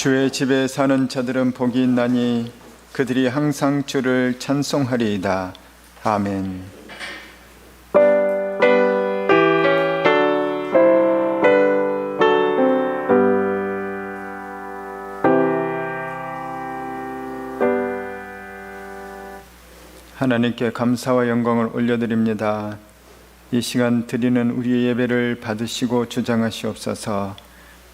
주의 집에 사는 자들은 복이 있나니 그들이 항상 주를 찬송하리이다. 아멘. 하나님께 감사와 영광을 올려드립니다. 이 시간 드리는 우리의 예배를 받으시고 주장하시옵소서.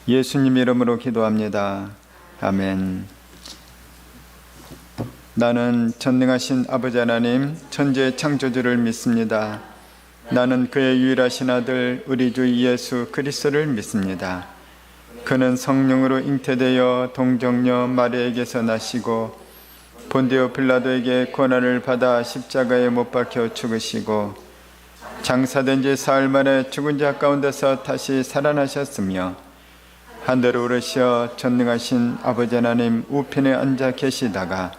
예수님 이름으로 기도합니다. 아멘. 나는 전능하신 아버지 하나님 천지의 창조주를 믿습니다. 나는 그의 유일하신 아들 우리 주 예수 그리스도를 믿습니다. 그는 성령으로 잉태되어 동정녀 마리아에게서 나시고 본디오 빌라도에게 고난을 받아 십자가에 못 박혀 죽으시고 장사된 지 사흘 만에 죽은 자 가운데서 다시 살아나셨으며 하늘로 오르시어 전능하신 아버지 하나님 우편에 앉아 계시다가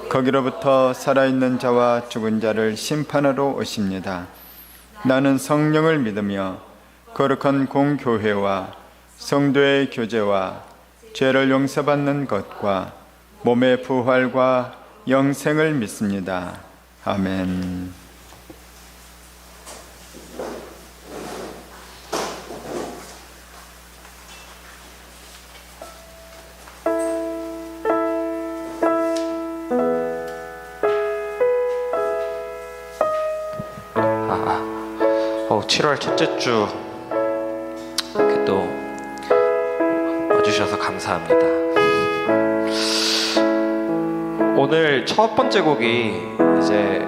거기로부터 살아있는 자와 죽은 자를 심판하러 오십니다. 나는 성령을 믿으며 거룩한 공교회와 성도의 교제와 죄를 용서받는 것과 몸의 부활과 영생을 믿습니다. 아멘. 아, 7월 첫째 주 이렇게 또 와주셔서 감사합니다. 오늘 첫 번째 곡이 이제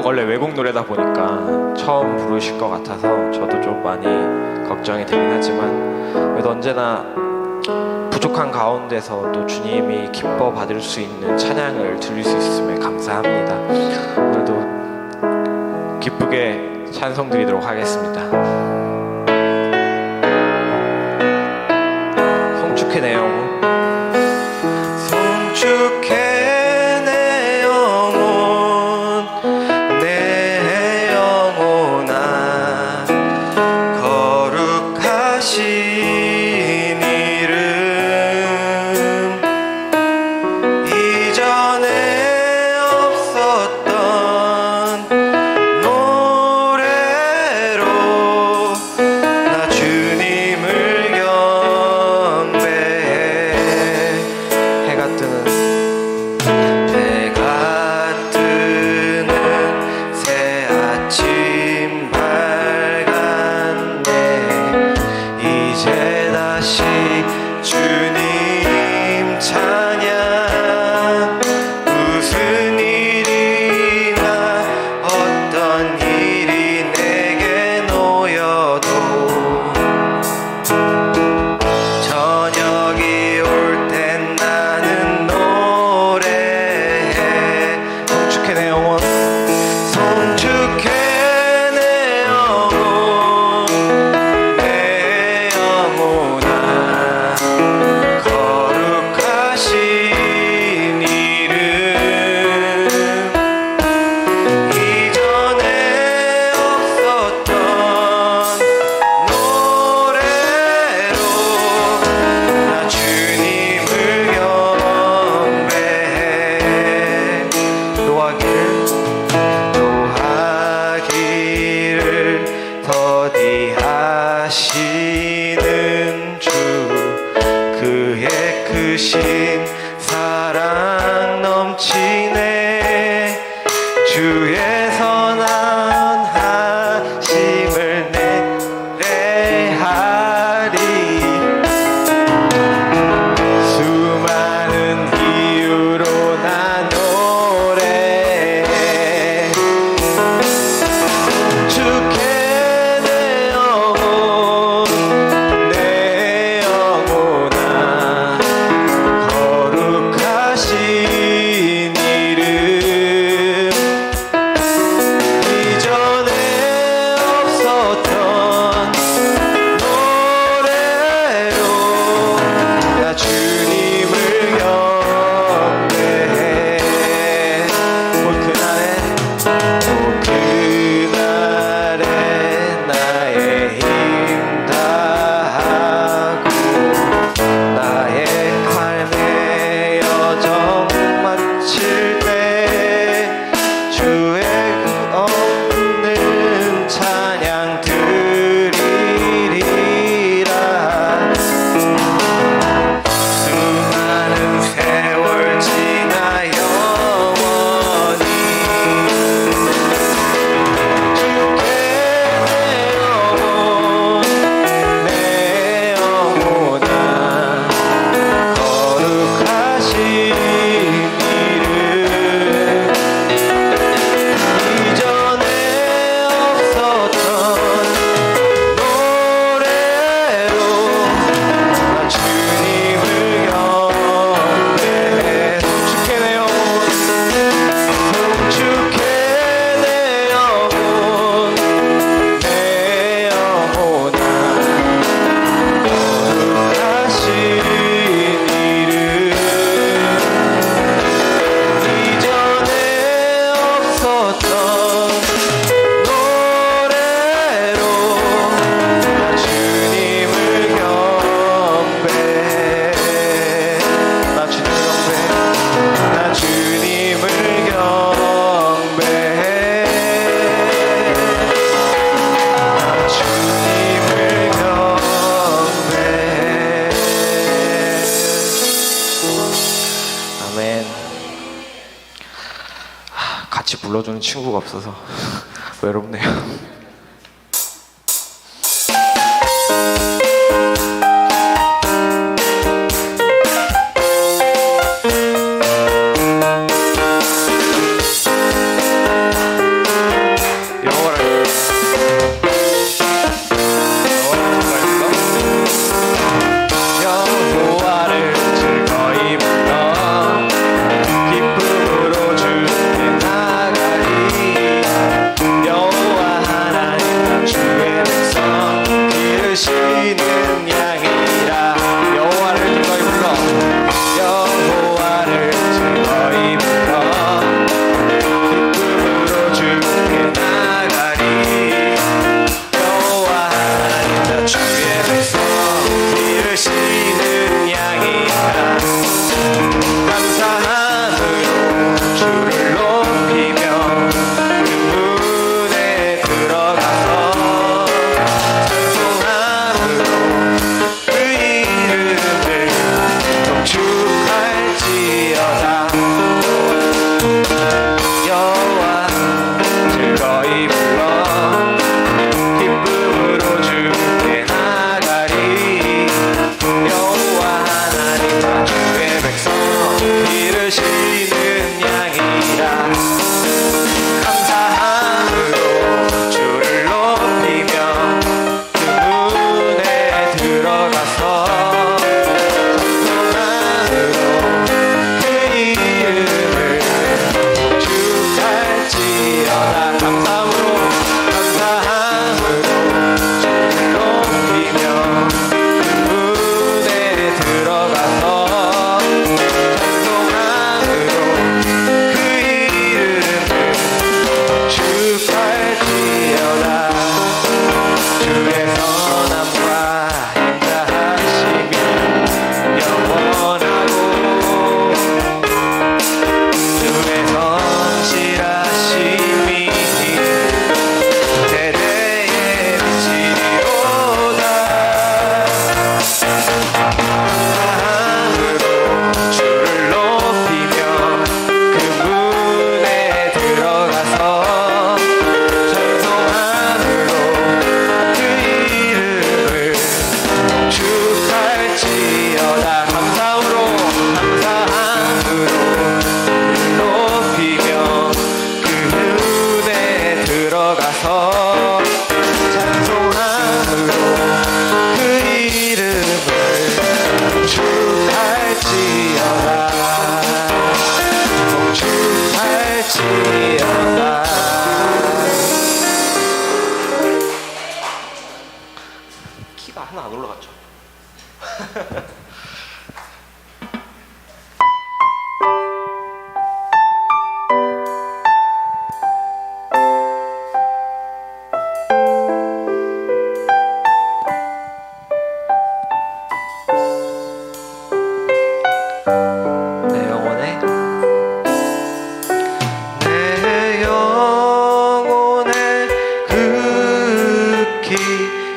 원래 외국 노래다 보니까 처음 부르실 것 같아서 저도 좀 많이 걱정이 되긴 하지만 그래도 언제나 부족한 가운데서 또 주님이 기뻐 받을 수 있는 찬양을 드릴 수 있음에 감사합니다. 오늘도 기쁘게 찬송 드리도록 하겠습니다. 송축해 내 영혼, 송축해 내 영혼, 내 영혼아 거룩하신 이름 이전에 없었던 노래로 나 주님을 경배해. 해가 뜨는 새 아침 밝았네. 이제 다시 주님 찬양. 무슨 일이나 어떤 일이 내게 놓여도 저녁이 올 땐 나는 노래해. 송축해 내 영혼, 송축해 내 영혼, 내 영혼아 불러주는 친구가 없어서 외롭네요. 키가 하나 안 올라갔죠.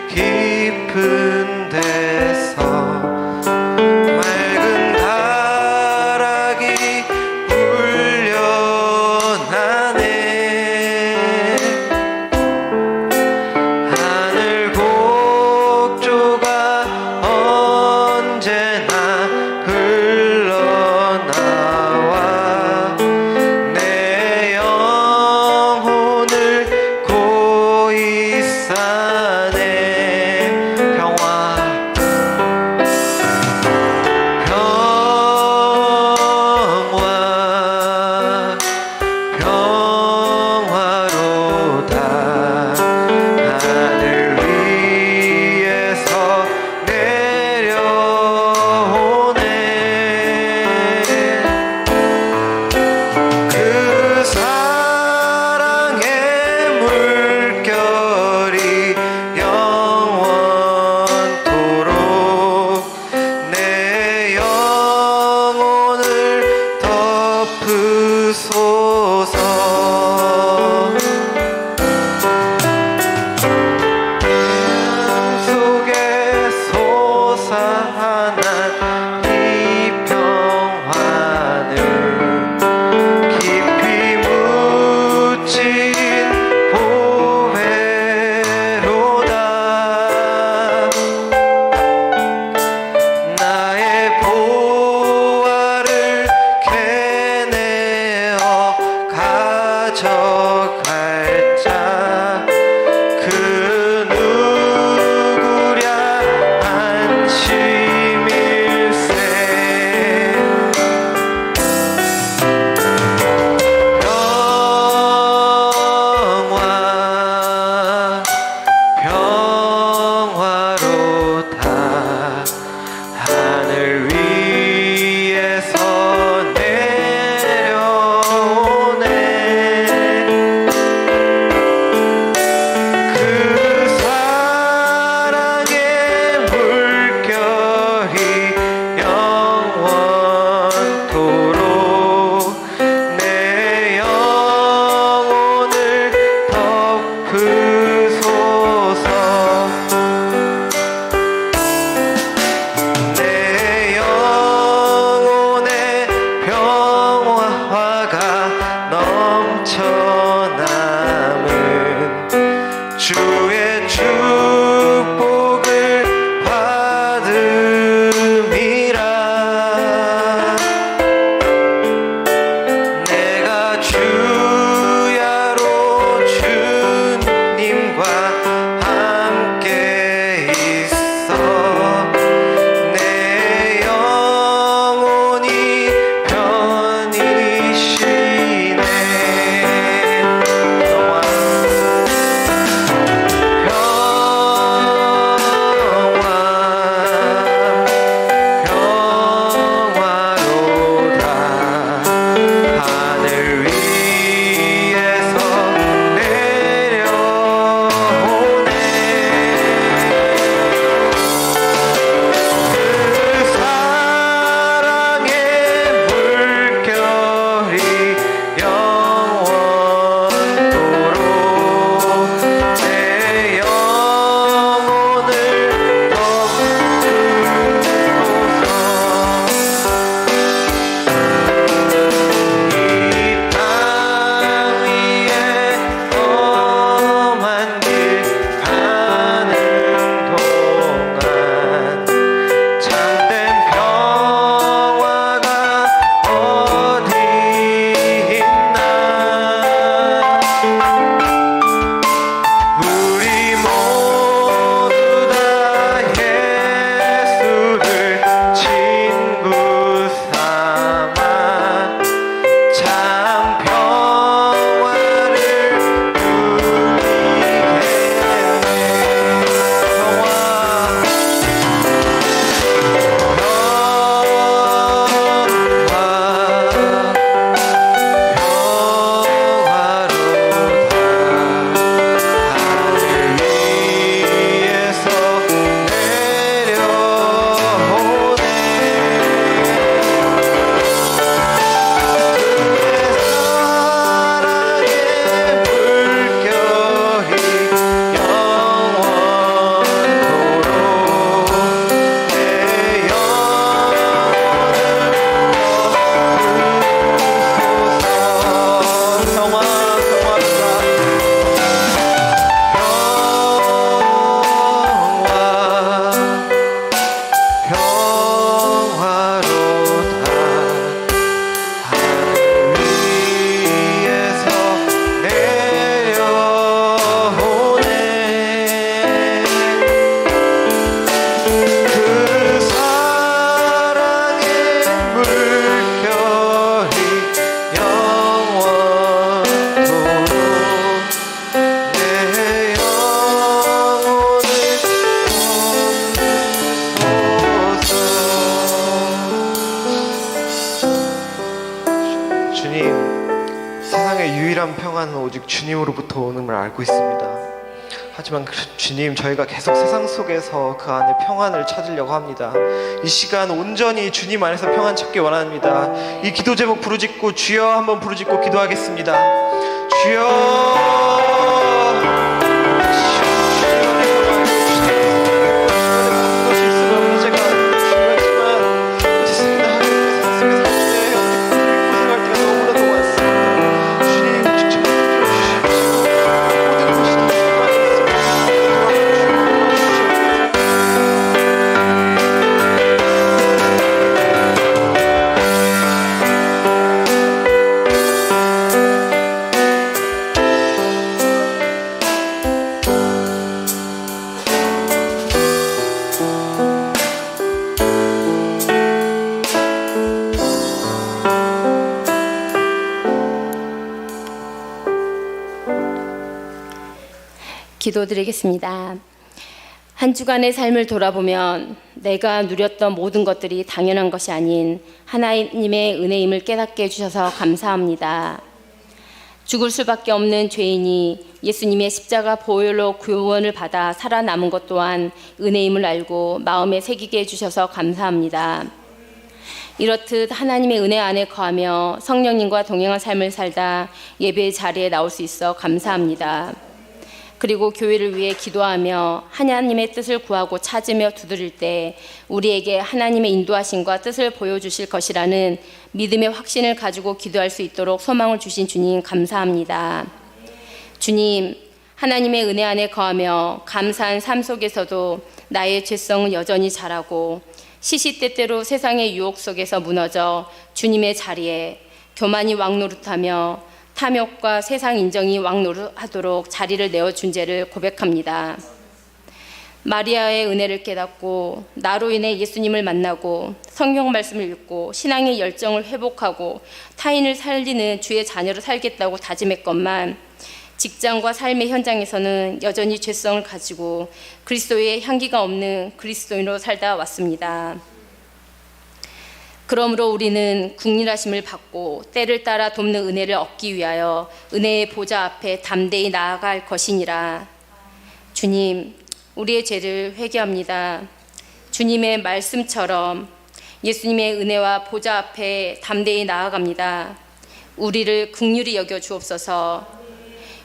깊은 데서 유일한 평안은 오직 주님으로부터 오는 걸 알고 있습니다. 하지만 주님, 저희가 계속 세상 속에서 그 안에 평안을 찾으려고 합니다. 이 시간 온전히 주님 안에서 평안 찾기 원합니다. 이 기도 제목 부르짖고 주여 한번 부르짖고 기도하겠습니다. 주여, 기도드리겠습니다. 한 주간의 삶을 돌아보면 내가 누렸던 모든 것들이 당연한 것이 아닌 하나님의 은혜임을 깨닫게 해주셔서 감사합니다. 죽을 수밖에 없는 죄인이 예수님의 십자가 보혈로 구원을 받아 살아남은 것 또한 은혜임을 알고 마음에 새기게 해주셔서 감사합니다. 이렇듯 하나님의 은혜 안에 거하며 성령님과 동행한 삶을 살다 예배의 자리에 나올 수 있어 감사합니다. 그리고 교회를 위해 기도하며 하나님의 뜻을 구하고 찾으며 두드릴 때 우리에게 하나님의 인도하심과 뜻을 보여주실 것이라는 믿음의 확신을 가지고 기도할 수 있도록 소망을 주신 주님 감사합니다. 주님, 하나님의 은혜 안에 거하며 감사한 삶 속에서도 나의 죄성은 여전히 자라고 시시때때로 세상의 유혹 속에서 무너져 주님의 자리에 교만이 왕노릇하며 탐욕과 세상 인정이 왕노릇하도록 자리를 내어준 죄를 고백합니다. 마리아의 은혜를 깨닫고 나로 인해 예수님을 만나고 성경 말씀을 읽고 신앙의 열정을 회복하고 타인을 살리는 주의 자녀로 살겠다고 다짐했건만 직장과 삶의 현장에서는 여전히 죄성을 가지고 그리스도의 향기가 없는 그리스도인으로 살다 왔습니다. 그러므로 우리는 국률하심을 받고 때를 따라 돕는 은혜를 얻기 위하여 은혜의 보좌 앞에 담대히 나아갈 것이니라. 주님, 우리의 죄를 회개합니다. 주님의 말씀처럼 예수님의 은혜와 보좌 앞에 담대히 나아갑니다. 우리를 긍휼히 여겨 주옵소서.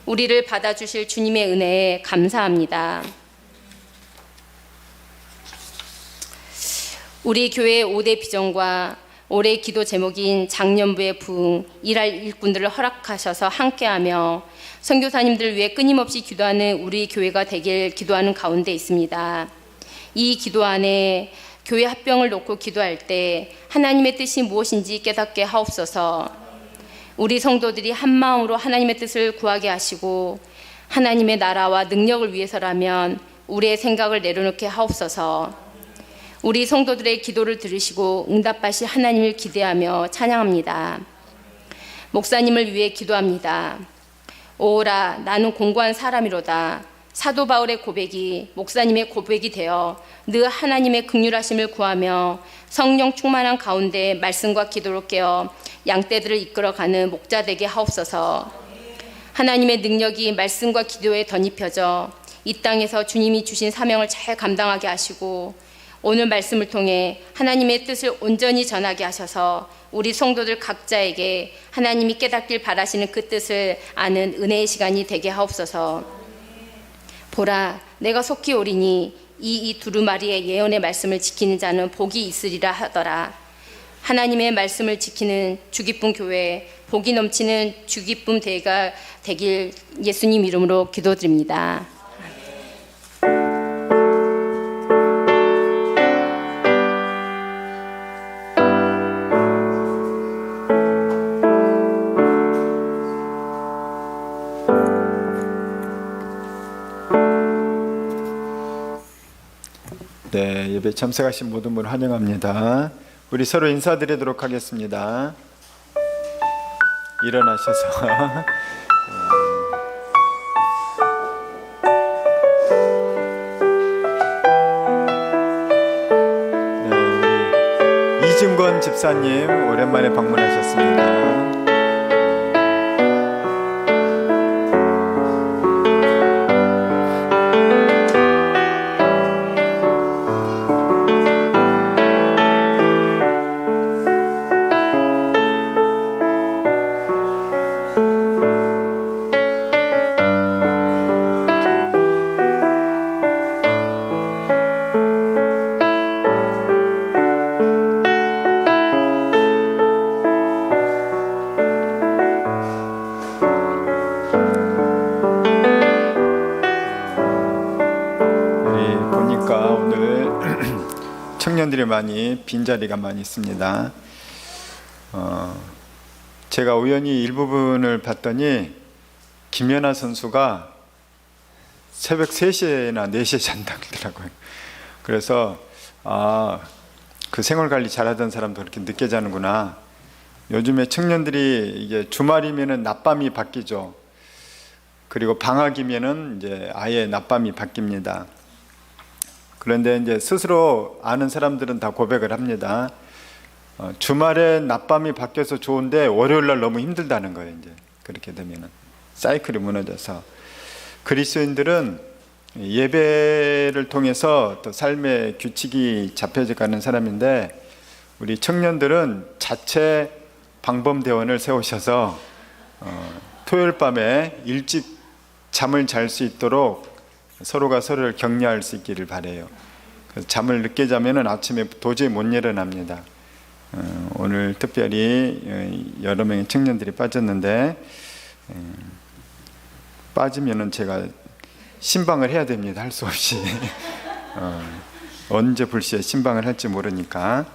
우리를 받아주실 주님의 은혜에 감사합니다. 우리 교회의 5대 비전과 올해 기도 제목인 작년부의 부흥, 일할 일꾼들을 허락하셔서 함께하며 선교사님들을 위해 끊임없이 기도하는 우리 교회가 되길 기도하는 가운데 있습니다. 이 기도 안에 교회 합병을 놓고 기도할 때 하나님의 뜻이 무엇인지 깨닫게 하옵소서. 우리 성도들이 한 마음으로 하나님의 뜻을 구하게 하시고 하나님의 나라와 능력을 위해서라면 우리의 생각을 내려놓게 하옵소서. 우리 성도들의 기도를 들으시고 응답하실 하나님을 기대하며 찬양합니다. 목사님을 위해 기도합니다. 오라, 나는 공고한 사람이로다. 사도 바울의 고백이 목사님의 고백이 되어 늘 하나님의 긍휼하심을 구하며 성령 충만한 가운데 말씀과 기도로 깨어 양떼들을 이끌어가는 목자 되게 하옵소서. 하나님의 능력이 말씀과 기도에 덧입혀져 이 땅에서 주님이 주신 사명을 잘 감당하게 하시고 오늘 말씀을 통해 하나님의 뜻을 온전히 전하게 하셔서 우리 성도들 각자에게 하나님이 깨닫길 바라시는 그 뜻을 아는 은혜의 시간이 되게 하옵소서. 보라, 내가 속히 오리니 이 두루마리의 예언의 말씀을 지키는 자는 복이 있으리라 하더라. 하나님의 말씀을 지키는 주기쁨 교회, 복이 넘치는 주기쁨 대회가 되길 예수님 이름으로 기도드립니다. 네, 예배 참석하신 모든 분 환영합니다. 우리 서로 인사드리도록 하겠습니다. 일어나셔서 네, 우리 이증권 집사님 오랜만에 방문하셨습니다. 청년들이 많이 빈자리가 많이 있습니다. 제가 우연히 일부분을 봤더니 김연아 선수가 새벽 3시나 4시에 잔다고 하더라고요. 그래서 그 생활관리 잘하던 사람도 그렇게 늦게 자는구나. 요즘에 청년들이 이게 주말이면은 낮밤이 바뀌죠. 그리고 방학이면은 이제 아예 낮밤이 바뀝니다. 그런데 이제 스스로 아는 사람들은 다 고백을 합니다. 주말에 낮밤이 바뀌어서 좋은데 월요일 날 너무 힘들다는 거예요. 이제 그렇게 되면은 사이클이 무너져서 그리스도인들은 예배를 통해서 또 삶의 규칙이 잡혀져 가는 사람인데 우리 청년들은 자체 방범대원을 세우셔서 토요일 밤에 일찍 잠을 잘 수 있도록 서로가 서로를 격려할 수 있기를 바라요. 그래서 잠을 늦게 자면은 아침에 도저히 못 일어납니다. 오늘 특별히 여러 명의 청년들이 빠졌는데 빠지면은 제가 신방을 해야 됩니다. 할 수 없이 언제 불시에 신방을 할지 모르니까.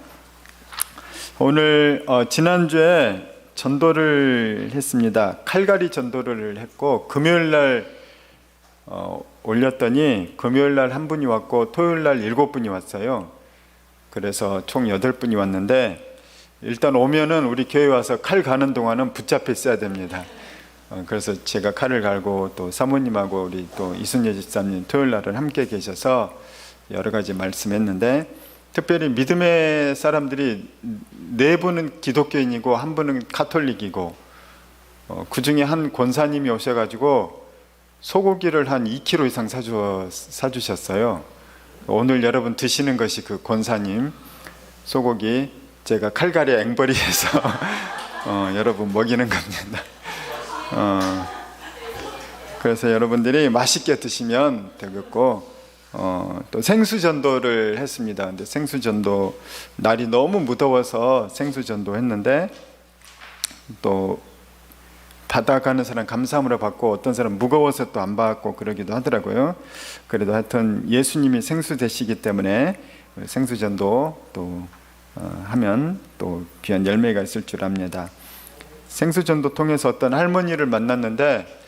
오늘 지난주에 전도를 했습니다. 칼갈이 전도를 했고 금요일 날 올렸더니 금요일 날 한 분이 왔고 토요일 날 7분이 왔어요. 그래서 총 8분이 왔는데 일단 오면은 우리 교회 와서 칼 가는 동안은 붙잡혀 있어야 됩니다. 그래서 제가 칼을 갈고 또 사모님하고 우리 또 이순재 집사님 토요일 날은 함께 계셔서 여러 가지 말씀했는데 특별히 믿음의 사람들이 4분은 기독교인이고 1분은 카톨릭이고 그 중에 한 권사님이 오셔가지고 소고기를 한 2kg 이상 사주셨어요. 오늘 여러분 드시는 것이 그 권사님 소고기 제가 칼갈이 앵벌이해서 여러분 먹이는 겁니다. 그래서 여러분들이 맛있게 드시면 되겠고 또 생수전도를 했습니다. 근데 생수전도 날이 너무 무더워서 생수전도 했는데 또 받아가는 사람 감사함으로 받고 어떤 사람 무거워서 또 안 받고 그러기도 하더라고요. 그래도 하여튼 예수님이 생수 되시기 때문에 생수전도 또 하면 또 귀한 열매가 있을 줄 압니다. 생수전도 통해서 어떤 할머니를 만났는데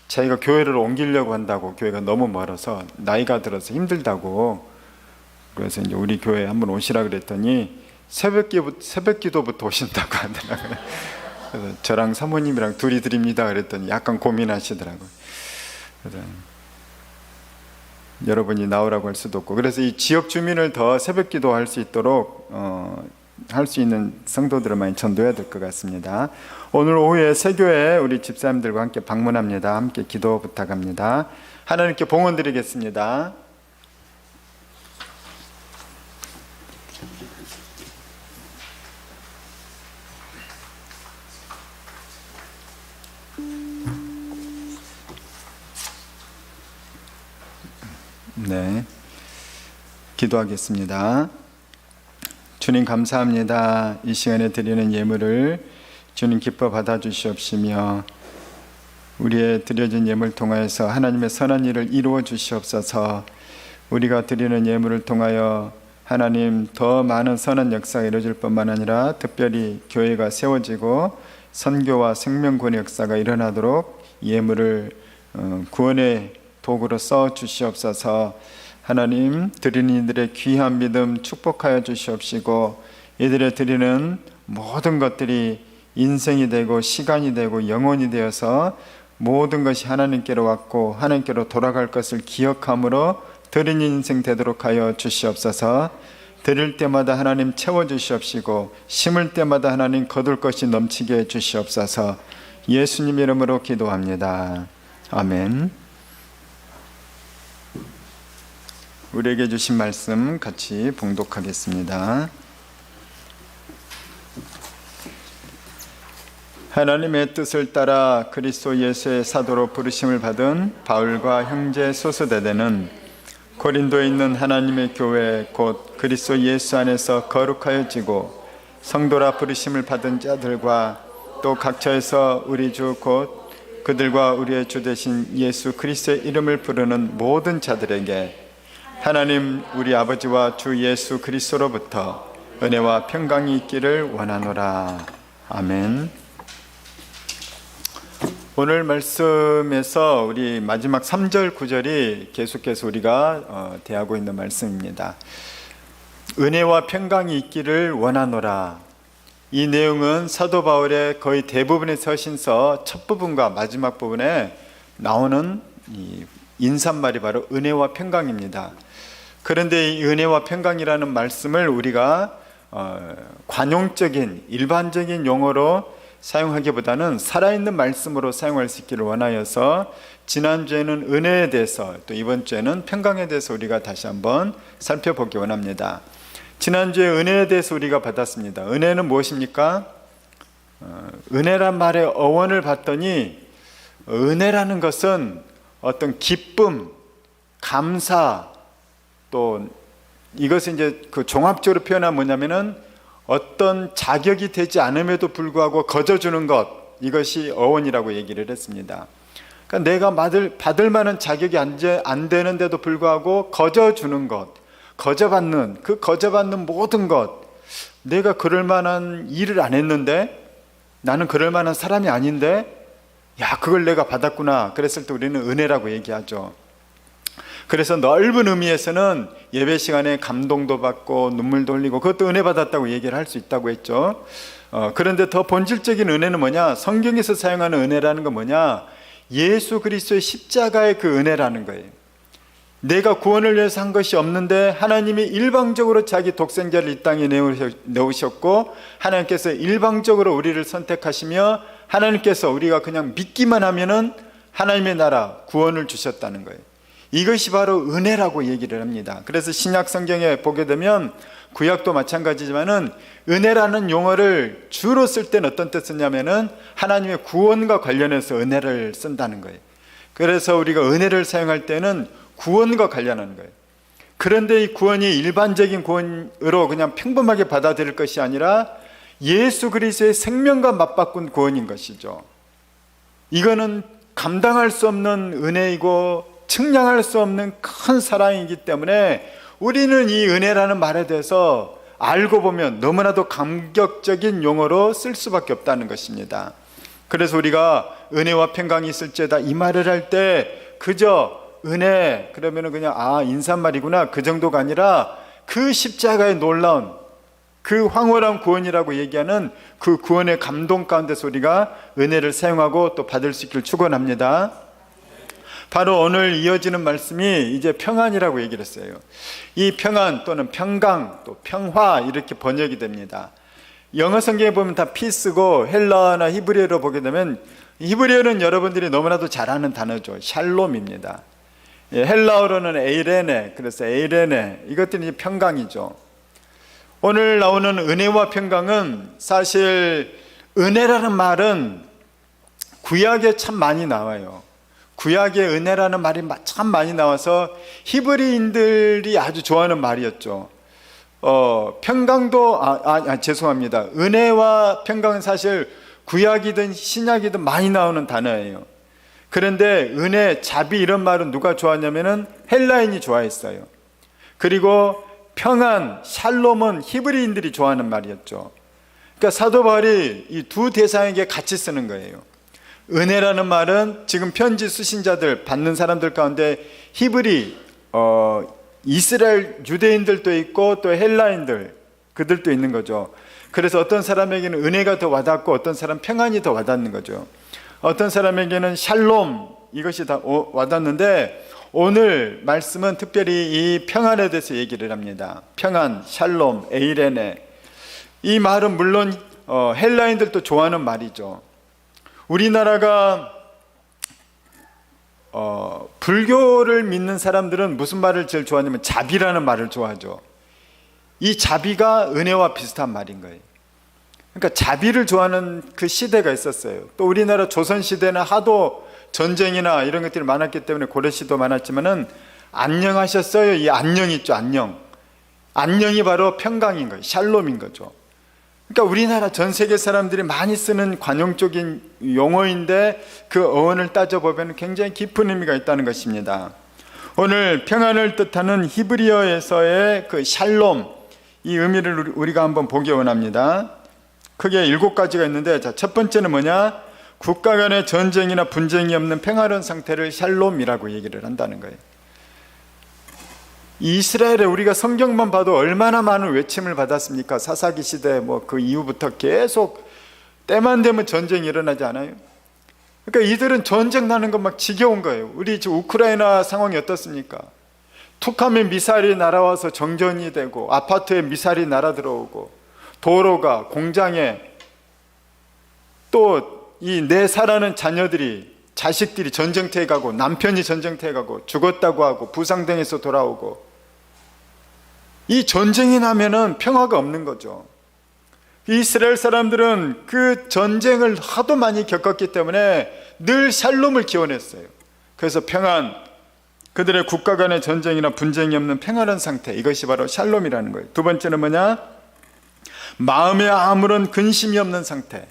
자기가 교회를 옮기려고 한다고 교회가 너무 멀어서 나이가 들어서 힘들다고 그래서 이제 우리 교회에 한번 오시라 그랬더니 새벽 기도부터 오신다고 하더라고요. 그래서 저랑 사모님이랑 둘이 드립니다 그랬더니 약간 고민하시더라고요. 그래서 여러분이 나오라고 할 수도 없고 그래서 이 지역 주민을 더 새벽 기도할 수 있도록 할 수 있는 성도들을 많이 전도해야 될 것 같습니다. 오늘 오후에 새교회 우리 집사님들과 함께 방문합니다. 함께 기도 부탁합니다. 하나님께 봉헌 드리겠습니다. 네, 기도하겠습니다. 주님 감사합니다. 이 시간에 드리는 예물을 주님 기뻐 받아주시옵시며 우리의 드려진 예물 통하여서 하나님의 선한 일을 이루어 주시옵소서. 우리가 드리는 예물을 통하여 하나님 더 많은 선한 역사가 이루어질 뿐만 아니라 특별히 교회가 세워지고 선교와 생명구원의 역사가 일어나도록 예물을 구원의 도구로 써 주시옵소서. 하나님 드리는 이들의 귀한 믿음 축복하여 주시옵시고 이들의 드리는 모든 것들이 인생이 되고 시간이 되고 영혼이 되어서 모든 것이 하나님께로 왔고 하나님께로 돌아갈 것을 기억함으로 드리는 인생 되도록 하여 주시옵소서. 드릴 때마다 하나님 채워주시옵시고 심을 때마다 하나님 거둘 것이 넘치게 해주시옵소서. 예수님 이름으로 기도합니다. 아멘. 우리에게 주신 말씀 같이 봉독하겠습니다. 하나님의 뜻을 따라 그리스도 예수의 사도로 부르심을 받은 바울과 형제 소수대대는 고린도에 있는 하나님의 교회 곧 그리스도 예수 안에서 거룩하여지고 성도라 부르심을 받은 자들과 또 각처에서 우리 주 곧 그들과 우리의 주 되신 예수 그리스도의 이름을 부르는 모든 자들에게 하나님 우리 아버지와 주 예수 그리스도로부터 은혜와 평강이 있기를 원하노라. 아멘. 오늘 말씀에서 우리 마지막 3절 9절이 계속해서 우리가 대하고 있는 말씀입니다. 은혜와 평강이 있기를 원하노라. 이 내용은 사도 바울의 거의 대부분의 서신서 첫 부분과 마지막 부분에 나오는 이 인사말이 바로 은혜와 평강입니다. 그런데 이 은혜와 평강이라는 말씀을 우리가 관용적인 일반적인 용어로 사용하기보다는 살아있는 말씀으로 사용할 수 있기를 원하여서 지난주에는 은혜에 대해서 또 이번 주에는 평강에 대해서 우리가 다시 한번 살펴보기 원합니다. 지난주에 은혜에 대해서 우리가 받았습니다. 은혜는 무엇입니까? 은혜란 말의 어원을 봤더니 은혜라는 것은 어떤 기쁨, 감사, 또 이것을 이제 그 종합적으로 표현하면 뭐냐면은 어떤 자격이 되지 않음에도 불구하고 거저주는 것, 이것이 어원이라고 얘기를 했습니다. 그러니까 내가 받을 만한 자격이 안 되는데도 불구하고 거저주는 것, 거저받는 그 거저받는 모든 것, 내가 그럴 만한 일을 안 했는데, 나는 그럴 만한 사람이 아닌데 야 그걸 내가 받았구나. 그랬을 때 우리는 은혜라고 얘기하죠. 그래서 넓은 의미에서는 예배 시간에 감동도 받고 눈물도 흘리고 그것도 은혜 받았다고 얘기를 할 수 있다고 했죠. 그런데 더 본질적인 은혜는 뭐냐? 성경에서 사용하는 은혜라는 건 뭐냐? 예수 그리스도의 십자가의 그 은혜라는 거예요. 내가 구원을 위해서 한 것이 없는데 하나님이 일방적으로 자기 독생자를 이 땅에 내오셨고 하나님께서 일방적으로 우리를 선택하시며 하나님께서 우리가 그냥 믿기만 하면은 하나님의 나라 구원을 주셨다는 거예요. 이것이 바로 은혜라고 얘기를 합니다. 그래서 신약 성경에 보게 되면 구약도 마찬가지지만은 은혜라는 용어를 주로 쓸 때는 어떤 때 쓰냐면은 하나님의 구원과 관련해서 은혜를 쓴다는 거예요. 그래서 우리가 은혜를 사용할 때는 구원과 관련하는 거예요. 그런데 이 구원이 일반적인 구원으로 그냥 평범하게 받아들일 것이 아니라 예수 그리스도의 생명과 맞바꾼 구원인 것이죠. 이거는 감당할 수 없는 은혜이고 측량할 수 없는 큰 사랑이기 때문에 우리는 이 은혜라는 말에 대해서 알고 보면 너무나도 감격적인 용어로 쓸 수밖에 없다는 것입니다. 그래서 우리가 은혜와 평강이 있을지어다 이 말을 할 때 그저 은혜 그러면은 그냥 인사말이구나 그 정도가 아니라 그 십자가의 놀라운 그 황홀한 구원이라고 얘기하는 그 구원의 감동 가운데서 우리가 은혜를 사용하고 또 받을 수 있기를 축원합니다. 바로 오늘 이어지는 말씀이 이제 평안이라고 얘기를 했어요. 이 평안 또는 평강 또 평화 이렇게 번역이 됩니다. 영어 성경에 보면 다 피스고 헬라어나 히브리어로 보게 되면 히브리어는 여러분들이 너무나도 잘 아는 단어죠. 샬롬입니다. 헬라어로는 에이레네, 그래서 에이레네 이것들이 평강이죠. 오늘 나오는 은혜와 평강은 사실 은혜라는 말은 구약에 참 많이 나와요. 구약에 은혜라는 말이 참 많이 나와서 히브리인들이 아주 좋아하는 말이었죠. 평강도 죄송합니다. 은혜와 평강은 사실 구약이든 신약이든 많이 나오는 단어예요. 그런데 은혜, 자비 이런 말은 누가 좋아하냐면은 헬라인이 좋아했어요. 그리고 평안, 샬롬은 히브리인들이 좋아하는 말이었죠. 그러니까 사도 바울이 이 두 대상에게 같이 쓰는 거예요. 은혜라는 말은 지금 편지 수신자들 받는 사람들 가운데 히브리, 이스라엘 유대인들도 있고 또 헬라인들 그들도 있는 거죠. 그래서 어떤 사람에게는 은혜가 더 와닿고 어떤 사람 평안이 더 와닿는 거죠. 어떤 사람에게는 샬롬 이것이 다 와닿는데 오늘 말씀은 특별히 이 평안에 대해서 얘기를 합니다. 평안, 샬롬, 에이레네 이 말은 물론 헬라인들도 좋아하는 말이죠. 우리나라가 불교를 믿는 사람들은 무슨 말을 제일 좋아하냐면 자비라는 말을 좋아하죠. 이 자비가 은혜와 비슷한 말인 거예요. 그러니까 자비를 좋아하는 그 시대가 있었어요. 또 우리나라 조선시대는 하도 전쟁이나 이런 것들이 많았기 때문에 고려시도 많았지만은 안녕하셨어요. 이 안녕이 있죠. 안녕이 바로 평강인 거예요. 샬롬인 거죠. 그러니까 우리나라 전 세계 사람들이 많이 쓰는 관용적인 용어인데 그 어원을 따져보면 굉장히 깊은 의미가 있다는 것입니다. 오늘 평안을 뜻하는 히브리어에서의 그 샬롬, 이 의미를 우리가 한번 보기 원합니다. 크게 7가지가 있는데, 자, 첫 번째는 뭐냐? 국가 간의 전쟁이나 분쟁이 없는 평화로운 상태를 샬롬이라고 얘기를 한다는 거예요. 이스라엘에 우리가 성경만 봐도 얼마나 많은 외침을 받았습니까? 사사기 시대 그 이후부터 계속 때만 되면 전쟁이 일어나지 않아요? 그러니까 이들은 전쟁 나는 거 막 지겨운 거예요. 우리 지금 우크라이나 상황이 어떻습니까? 툭하면 미사일이 날아와서 정전이 되고, 아파트에 미사일이 날아 들어오고, 도로가, 공장에, 또 이 내 사랑하는 자녀들이, 자식들이 전쟁터에 가고, 남편이 전쟁터에 가고, 죽었다고 하고, 부상당해서 돌아오고, 이 전쟁이 나면은 평화가 없는 거죠. 이스라엘 사람들은 그 전쟁을 하도 많이 겪었기 때문에 늘 샬롬을 기원했어요. 그래서 평안, 그들의 국가 간의 전쟁이나 분쟁이 없는 평안한 상태, 이것이 바로 샬롬이라는 거예요. 두 번째는 뭐냐? 마음에 아무런 근심이 없는 상태,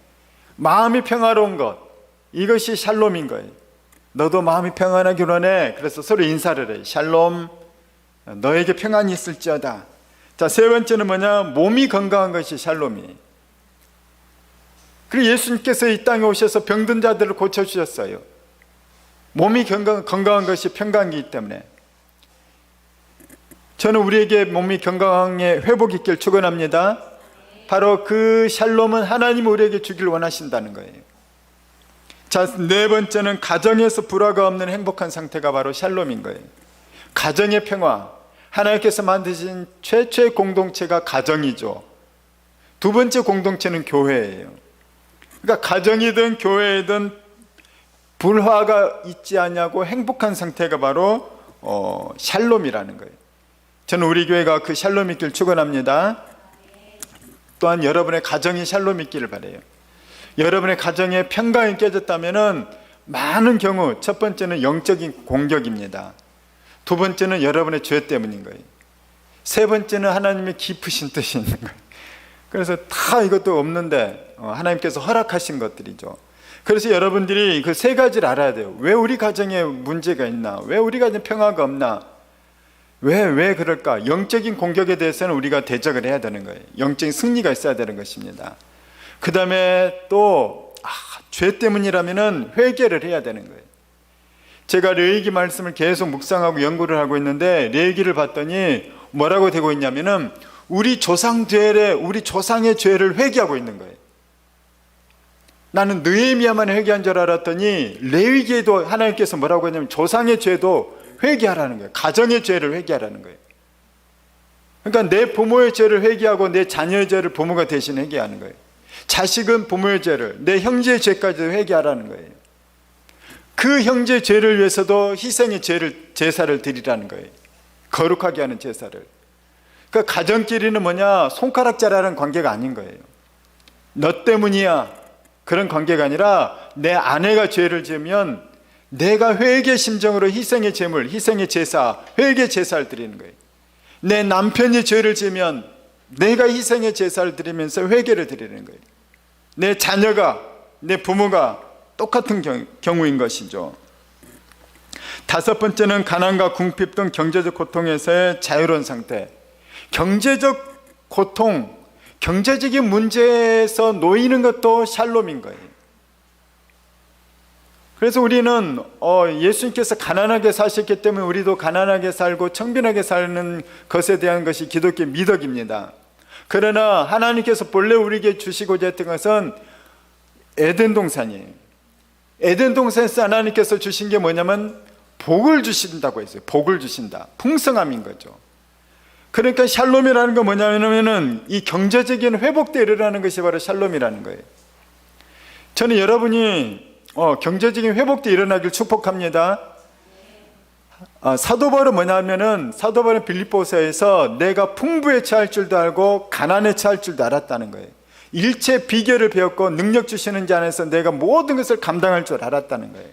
마음이 평화로운 것, 이것이 샬롬인 거예요. 너도 마음이 평안하길 원해. 그래서 서로 인사를 해요. 샬롬, 너에게 평안이 있을지어다. 자, 세 번째는 뭐냐? 몸이 건강한 것이 샬롬이. 그리고 예수님께서 이 땅에 오셔서 병든 자들을 고쳐주셨어요. 몸이 건강한 것이 평강이기 때문에. 저는 우리에게 몸이 건강에 회복이 있길 축원합니다. 바로 그 샬롬은 하나님 우리에게 주길 원하신다는 거예요. 자, 네 번째는 가정에서 불화가 없는 행복한 상태가 바로 샬롬인 거예요. 가정의 평화, 하나님께서 만드신 최초의 공동체가 가정이죠. 두 번째 공동체는 교회예요. 그러니까 가정이든 교회이든 불화가 있지 않냐고 행복한 상태가 바로 샬롬이라는 거예요. 저는 우리 교회가 그 샬롬 있길 축원합니다. 또한 여러분의 가정이 샬롬 있기를 바라요. 여러분의 가정에 평강이 깨졌다면은 많은 경우 첫 번째는 영적인 공격입니다. 두 번째는 여러분의 죄 때문인 거예요. 세 번째는 하나님의 깊으신 뜻이 있는 거예요. 그래서 다 이것도 없는데 하나님께서 허락하신 것들이죠. 그래서 여러분들이 그 세 가지를 알아야 돼요. 왜 우리 가정에 문제가 있나? 왜 우리 가정에 평화가 없나? 왜 그럴까? 영적인 공격에 대해서는 우리가 대적을 해야 되는 거예요. 영적인 승리가 있어야 되는 것입니다. 그 다음에 또 죄 때문이라면은 회개를 해야 되는 거예요. 제가 레위기 말씀을 계속 묵상하고 연구를 하고 있는데 레위기를 봤더니 뭐라고 되고 있냐면은 우리 조상의 죄를 회개하고 있는 거예요. 나는 느헤미야만 회개한 줄 알았더니 레위기에도 하나님께서 뭐라고 했냐면 조상의 죄도 회개하라는 거예요. 가정의 죄를 회개하라는 거예요. 그러니까 내 부모의 죄를 회개하고 내 자녀의 죄를 부모가 대신 회개하는 거예요. 자식은 부모의 죄를, 내 형제의 죄까지도 회개하라는 거예요. 그 형제의 죄를 위해서도 희생의 제사를 드리라는 거예요. 거룩하게 하는 제사를. 그러니까 가정끼리는 뭐냐? 손가락질하는 관계가 아닌 거예요. 너 때문이야, 그런 관계가 아니라 내 아내가 죄를 지으면 내가 회개 심정으로 희생의 제물, 희생의 제사, 회개 제사를 드리는 거예요. 내 남편이 죄를 지으면 내가 희생의 제사를 드리면서 회개를 드리는 거예요. 내 자녀가, 내 부모가 똑같은 경우인 것이죠. 다섯 번째는 가난과 궁핍 등 경제적 고통에서의 자유로운 상태. 경제적 고통, 경제적인 문제에서 놓이는 것도 샬롬인 거예요. 그래서 우리는 예수님께서 가난하게 사셨기 때문에 우리도 가난하게 살고 청빈하게 사는 것에 대한 것이 기독교의 미덕입니다. 그러나 하나님께서 본래 우리에게 주시고자 했던 것은 에덴 동산이에요. 에덴 동산에서 하나님께서 주신 게 뭐냐면 복을 주신다고 했어요. 복을 주신다. 풍성함인 거죠. 그러니까 샬롬이라는 건 뭐냐면은 이 경제적인 회복대 일어나는 것이 바로 샬롬이라는 거예요. 저는 여러분이 경제적인 회복대 일어나길 축복합니다. 사도 바울은 뭐냐면은 사도 바울은 빌립보서에서 내가 풍부에 처할 줄도 알고 가난에 처할 줄도 알았다는 거예요. 일체 비결을 배웠고 능력 주시는 자 안에서 내가 모든 것을 감당할 줄 알았다는 거예요.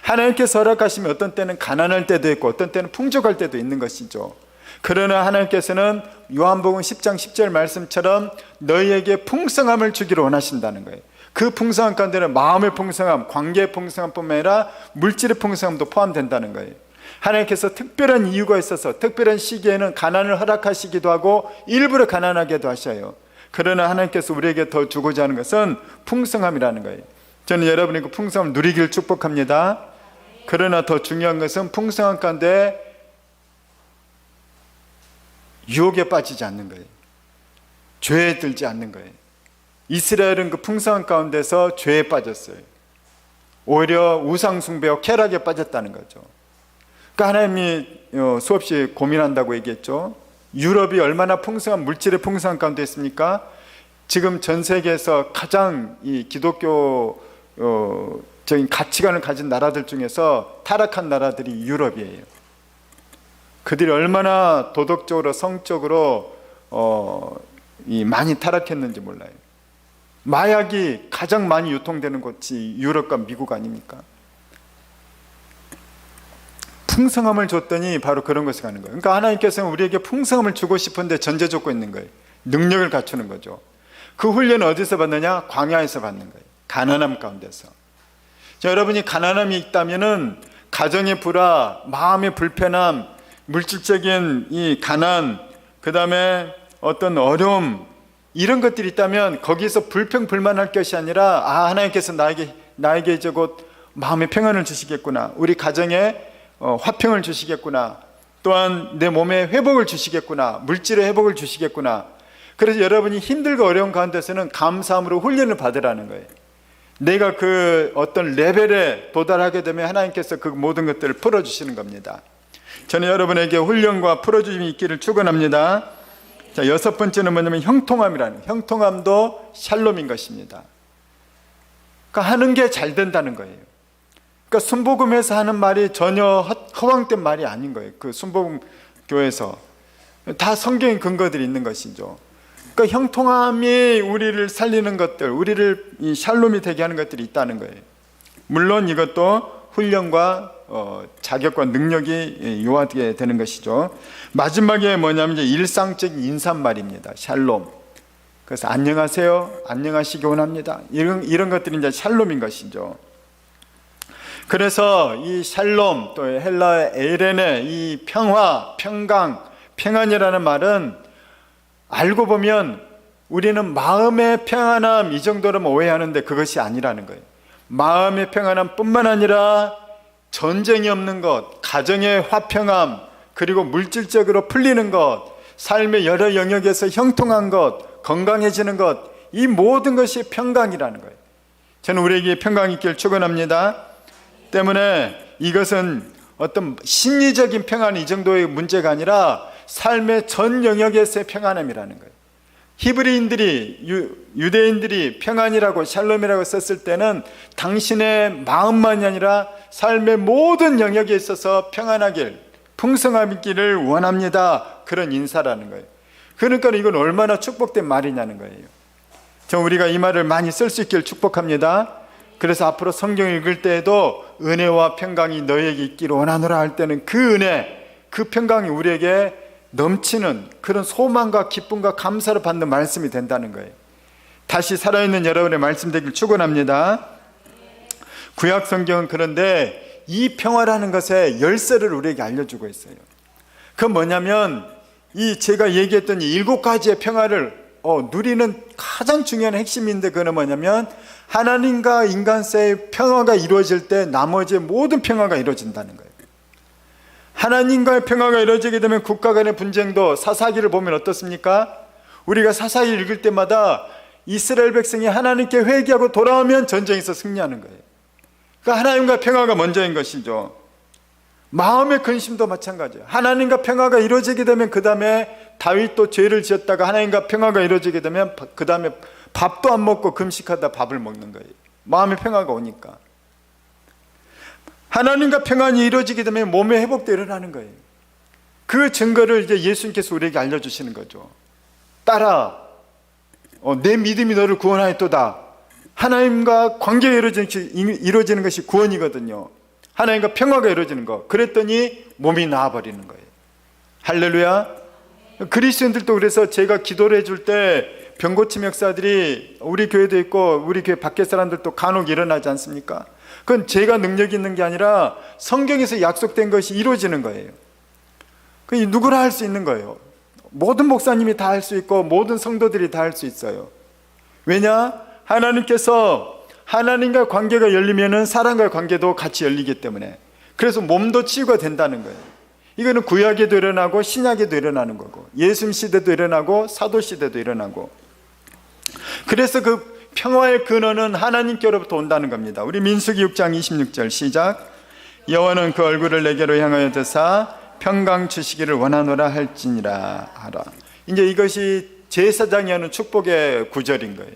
하나님께서 허락하시면 어떤 때는 가난할 때도 있고 어떤 때는 풍족할 때도 있는 것이죠. 그러나 하나님께서는 요한복음 10장 10절 말씀처럼 너희에게 풍성함을 주기를 원하신다는 거예요. 그 풍성함 가운데는 마음의 풍성함, 관계의 풍성함뿐만 아니라 물질의 풍성함도 포함된다는 거예요. 하나님께서 특별한 이유가 있어서 특별한 시기에는 가난을 허락하시기도 하고 일부러 가난하게도 하셔요. 그러나 하나님께서 우리에게 더 주고자 하는 것은 풍성함이라는 거예요. 저는 여러분이 그 풍성함을 누리기를 축복합니다. 그러나 더 중요한 것은 풍성함 가운데 유혹에 빠지지 않는 거예요. 죄에 들지 않는 거예요. 이스라엘은 그 풍성함 가운데서 죄에 빠졌어요. 오히려 우상 숭배와 쾌락에 빠졌다는 거죠. 그러니까 하나님이 수없이 고민한다고 얘기했죠. 유럽이 얼마나 풍성한 물질의 풍성함 가운데 있습니까? 지금 전 세계에서 가장 이 기독교적인 가치관을 가진 나라들 중에서 타락한 나라들이 유럽이에요. 그들이 얼마나 도덕적으로 성적으로 많이 타락했는지 몰라요. 마약이 가장 많이 유통되는 곳이 유럽과 미국 아닙니까? 풍성함을 줬더니 바로 그런 것을 가는 거예요. 그러니까 하나님께서는 우리에게 풍성함을 주고 싶은데 전제 조건이 있는 거예요. 능력을 갖추는 거죠. 그 훈련은 어디서 받느냐? 광야에서 받는 거예요. 가난함 가운데서. 자, 여러분이 가난함이 있다면은 가정의 불화, 마음의 불편함, 물질적인 이 가난, 그 다음에 어떤 어려움, 이런 것들이 있다면 거기서 불평불만할 것이 아니라 하나님께서 나에게 이제 곧 마음의 평안을 주시겠구나, 우리 가정에 화평을 주시겠구나, 또한 내 몸에 회복을 주시겠구나, 물질의 회복을 주시겠구나. 그래서 여러분이 힘들고 어려운 가운데서는 감사함으로 훈련을 받으라는 거예요. 내가 그 어떤 레벨에 도달하게 되면 하나님께서 그 모든 것들을 풀어주시는 겁니다. 저는 여러분에게 훈련과 풀어주심이 있기를 축원합니다. 자, 6번째는 뭐냐면 형통함이라는, 형통함도 샬롬인 것입니다. 그러니까 하는 게 잘 된다는 거예요. 그러니까 순복음에서 하는 말이 전혀 허황된 말이 아닌 거예요. 그 순복음 교회에서 다 성경의 근거들이 있는 것이죠. 그러니까 형통함이 우리를 살리는 것들, 우리를 이 샬롬이 되게 하는 것들이 있다는 거예요. 물론 이것도 훈련과 자격과 능력이 요하게 되는 것이죠. 마지막에 뭐냐면 이제 일상적인 인사말입니다. 샬롬. 그래서 안녕하세요, 안녕하시기 원합니다. 이런 것들이 이제 샬롬인 것이죠. 그래서 이 샬롬, 또 헬라의 에이레네, 이 평화, 평강, 평안이라는 말은 알고 보면 우리는 마음의 평안함 이 정도로만 오해하는데 그것이 아니라는 거예요. 마음의 평안함 뿐만 아니라 전쟁이 없는 것, 가정의 화평함, 그리고 물질적으로 풀리는 것, 삶의 여러 영역에서 형통한 것, 건강해지는 것, 이 모든 것이 평강이라는 거예요. 저는 우리에게 평강이 있기를 축원합니다. 때문에 이것은 어떤 심리적인 평안 이 정도의 문제가 아니라 삶의 전 영역에서의 평안함이라는 거예요. 히브리인들이, 유대인들이 평안이라고 샬롬이라고 썼을 때는 당신의 마음만이 아니라 삶의 모든 영역에 있어서 평안하길, 풍성하기를 원합니다, 그런 인사라는 거예요. 그러니까 이건 얼마나 축복된 말이냐는 거예요. 저 우리가 이 말을 많이 쓸 수 있기를 축복합니다. 그래서 앞으로 성경 읽을 때에도 은혜와 평강이 너에게 있기를 원하노라 할 때는 그 은혜, 그 평강이 우리에게 넘치는 그런 소망과 기쁨과 감사를 받는 말씀이 된다는 거예요. 다시 살아있는 여러분의 말씀 되길 축원합니다. 구약 성경은 그런데 이 평화라는 것의 열쇠를 우리에게 알려주고 있어요. 그건 뭐냐면 이 제가 얘기했던 이 7가지의 평화를 누리는 가장 중요한 핵심인데, 그건 뭐냐면 하나님과 인간 사이의 평화가 이루어질 때 나머지 모든 평화가 이루어진다는 거예요. 하나님과의 평화가 이루어지게 되면 국가 간의 분쟁도, 사사기를 보면 어떻습니까? 우리가 사사기 읽을 때마다 이스라엘 백성이 하나님께 회개하고 돌아오면 전쟁에서 승리하는 거예요. 그러니까 하나님과 평화가 먼저인 것이죠. 마음의 근심도 마찬가지예요. 하나님과 평화가 이루어지게 되면 그 다음에 다윗도 죄를 지었다가 하나님과 평화가 이루어지게 되면 그 다음에 밥도 안 먹고 금식하다 밥을 먹는 거예요. 마음의 평화가 오니까. 하나님과 평안이 이루어지게 되면 몸의 회복도 일어나는 거예요. 그 증거를 이제 예수님께서 우리에게 알려주시는 거죠. 따라 내 믿음이 너를 구원하였도다. 하나님과 관계가 이루어지는 것이 구원이거든요. 하나님과 평화가 이루어지는 것. 그랬더니 몸이 나아버리는 거예요. 할렐루야. 그리스도인들도 그래서 제가 기도를 해줄 때 병고침 역사들이 우리 교회도 있고 우리 교회 밖에 사람들도 간혹 일어나지 않습니까? 그건 제가 능력이 있는 게 아니라 성경에서 약속된 것이 이루어지는 거예요. 그 누구나 할 수 있는 거예요. 모든 목사님이 다 할 수 있고 모든 성도들이 다 할 수 있어요. 왜냐? 하나님께서 하나님과 관계가 열리면은 사람과의 관계도 같이 열리기 때문에, 그래서 몸도 치유가 된다는 거예요. 이거는 구약에도 일어나고 신약에도 일어나는 거고, 예수님 시대도 일어나고 사도 시대도 일어나고. 그래서 그 평화의 근원은 하나님께로부터 온다는 겁니다. 우리 민수기 6장 26절 시작. 여호와는 그 얼굴을 내게로 향하여 드사 평강 주시기를 원하노라 할지니라 하라. 이제 이것이 제사장이 하는 축복의 구절인 거예요.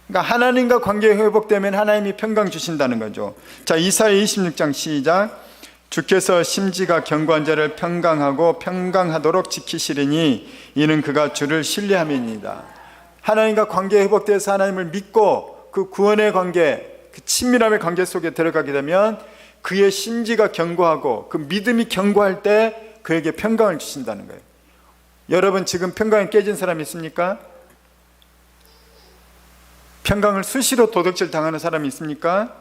그러니까 하나님과 관계가 회복되면 하나님이 평강 주신다는 거죠. 자, 이사야 26장 시작. 주께서 심지가 견고한 자를 평강하고 평강하도록 지키시리니 이는 그가 주를 신뢰함이니이다. 하나님과 관계 회복돼서 하나님을 믿고 그 구원의 관계, 그 친밀함의 관계 속에 들어가게 되면 그의 심지가 견고하고 그 믿음이 견고할 때 그에게 평강을 주신다는 거예요. 여러분 지금 평강이 깨진 사람이 있습니까? 평강을 수시로 도둑질 당하는 사람이 있습니까?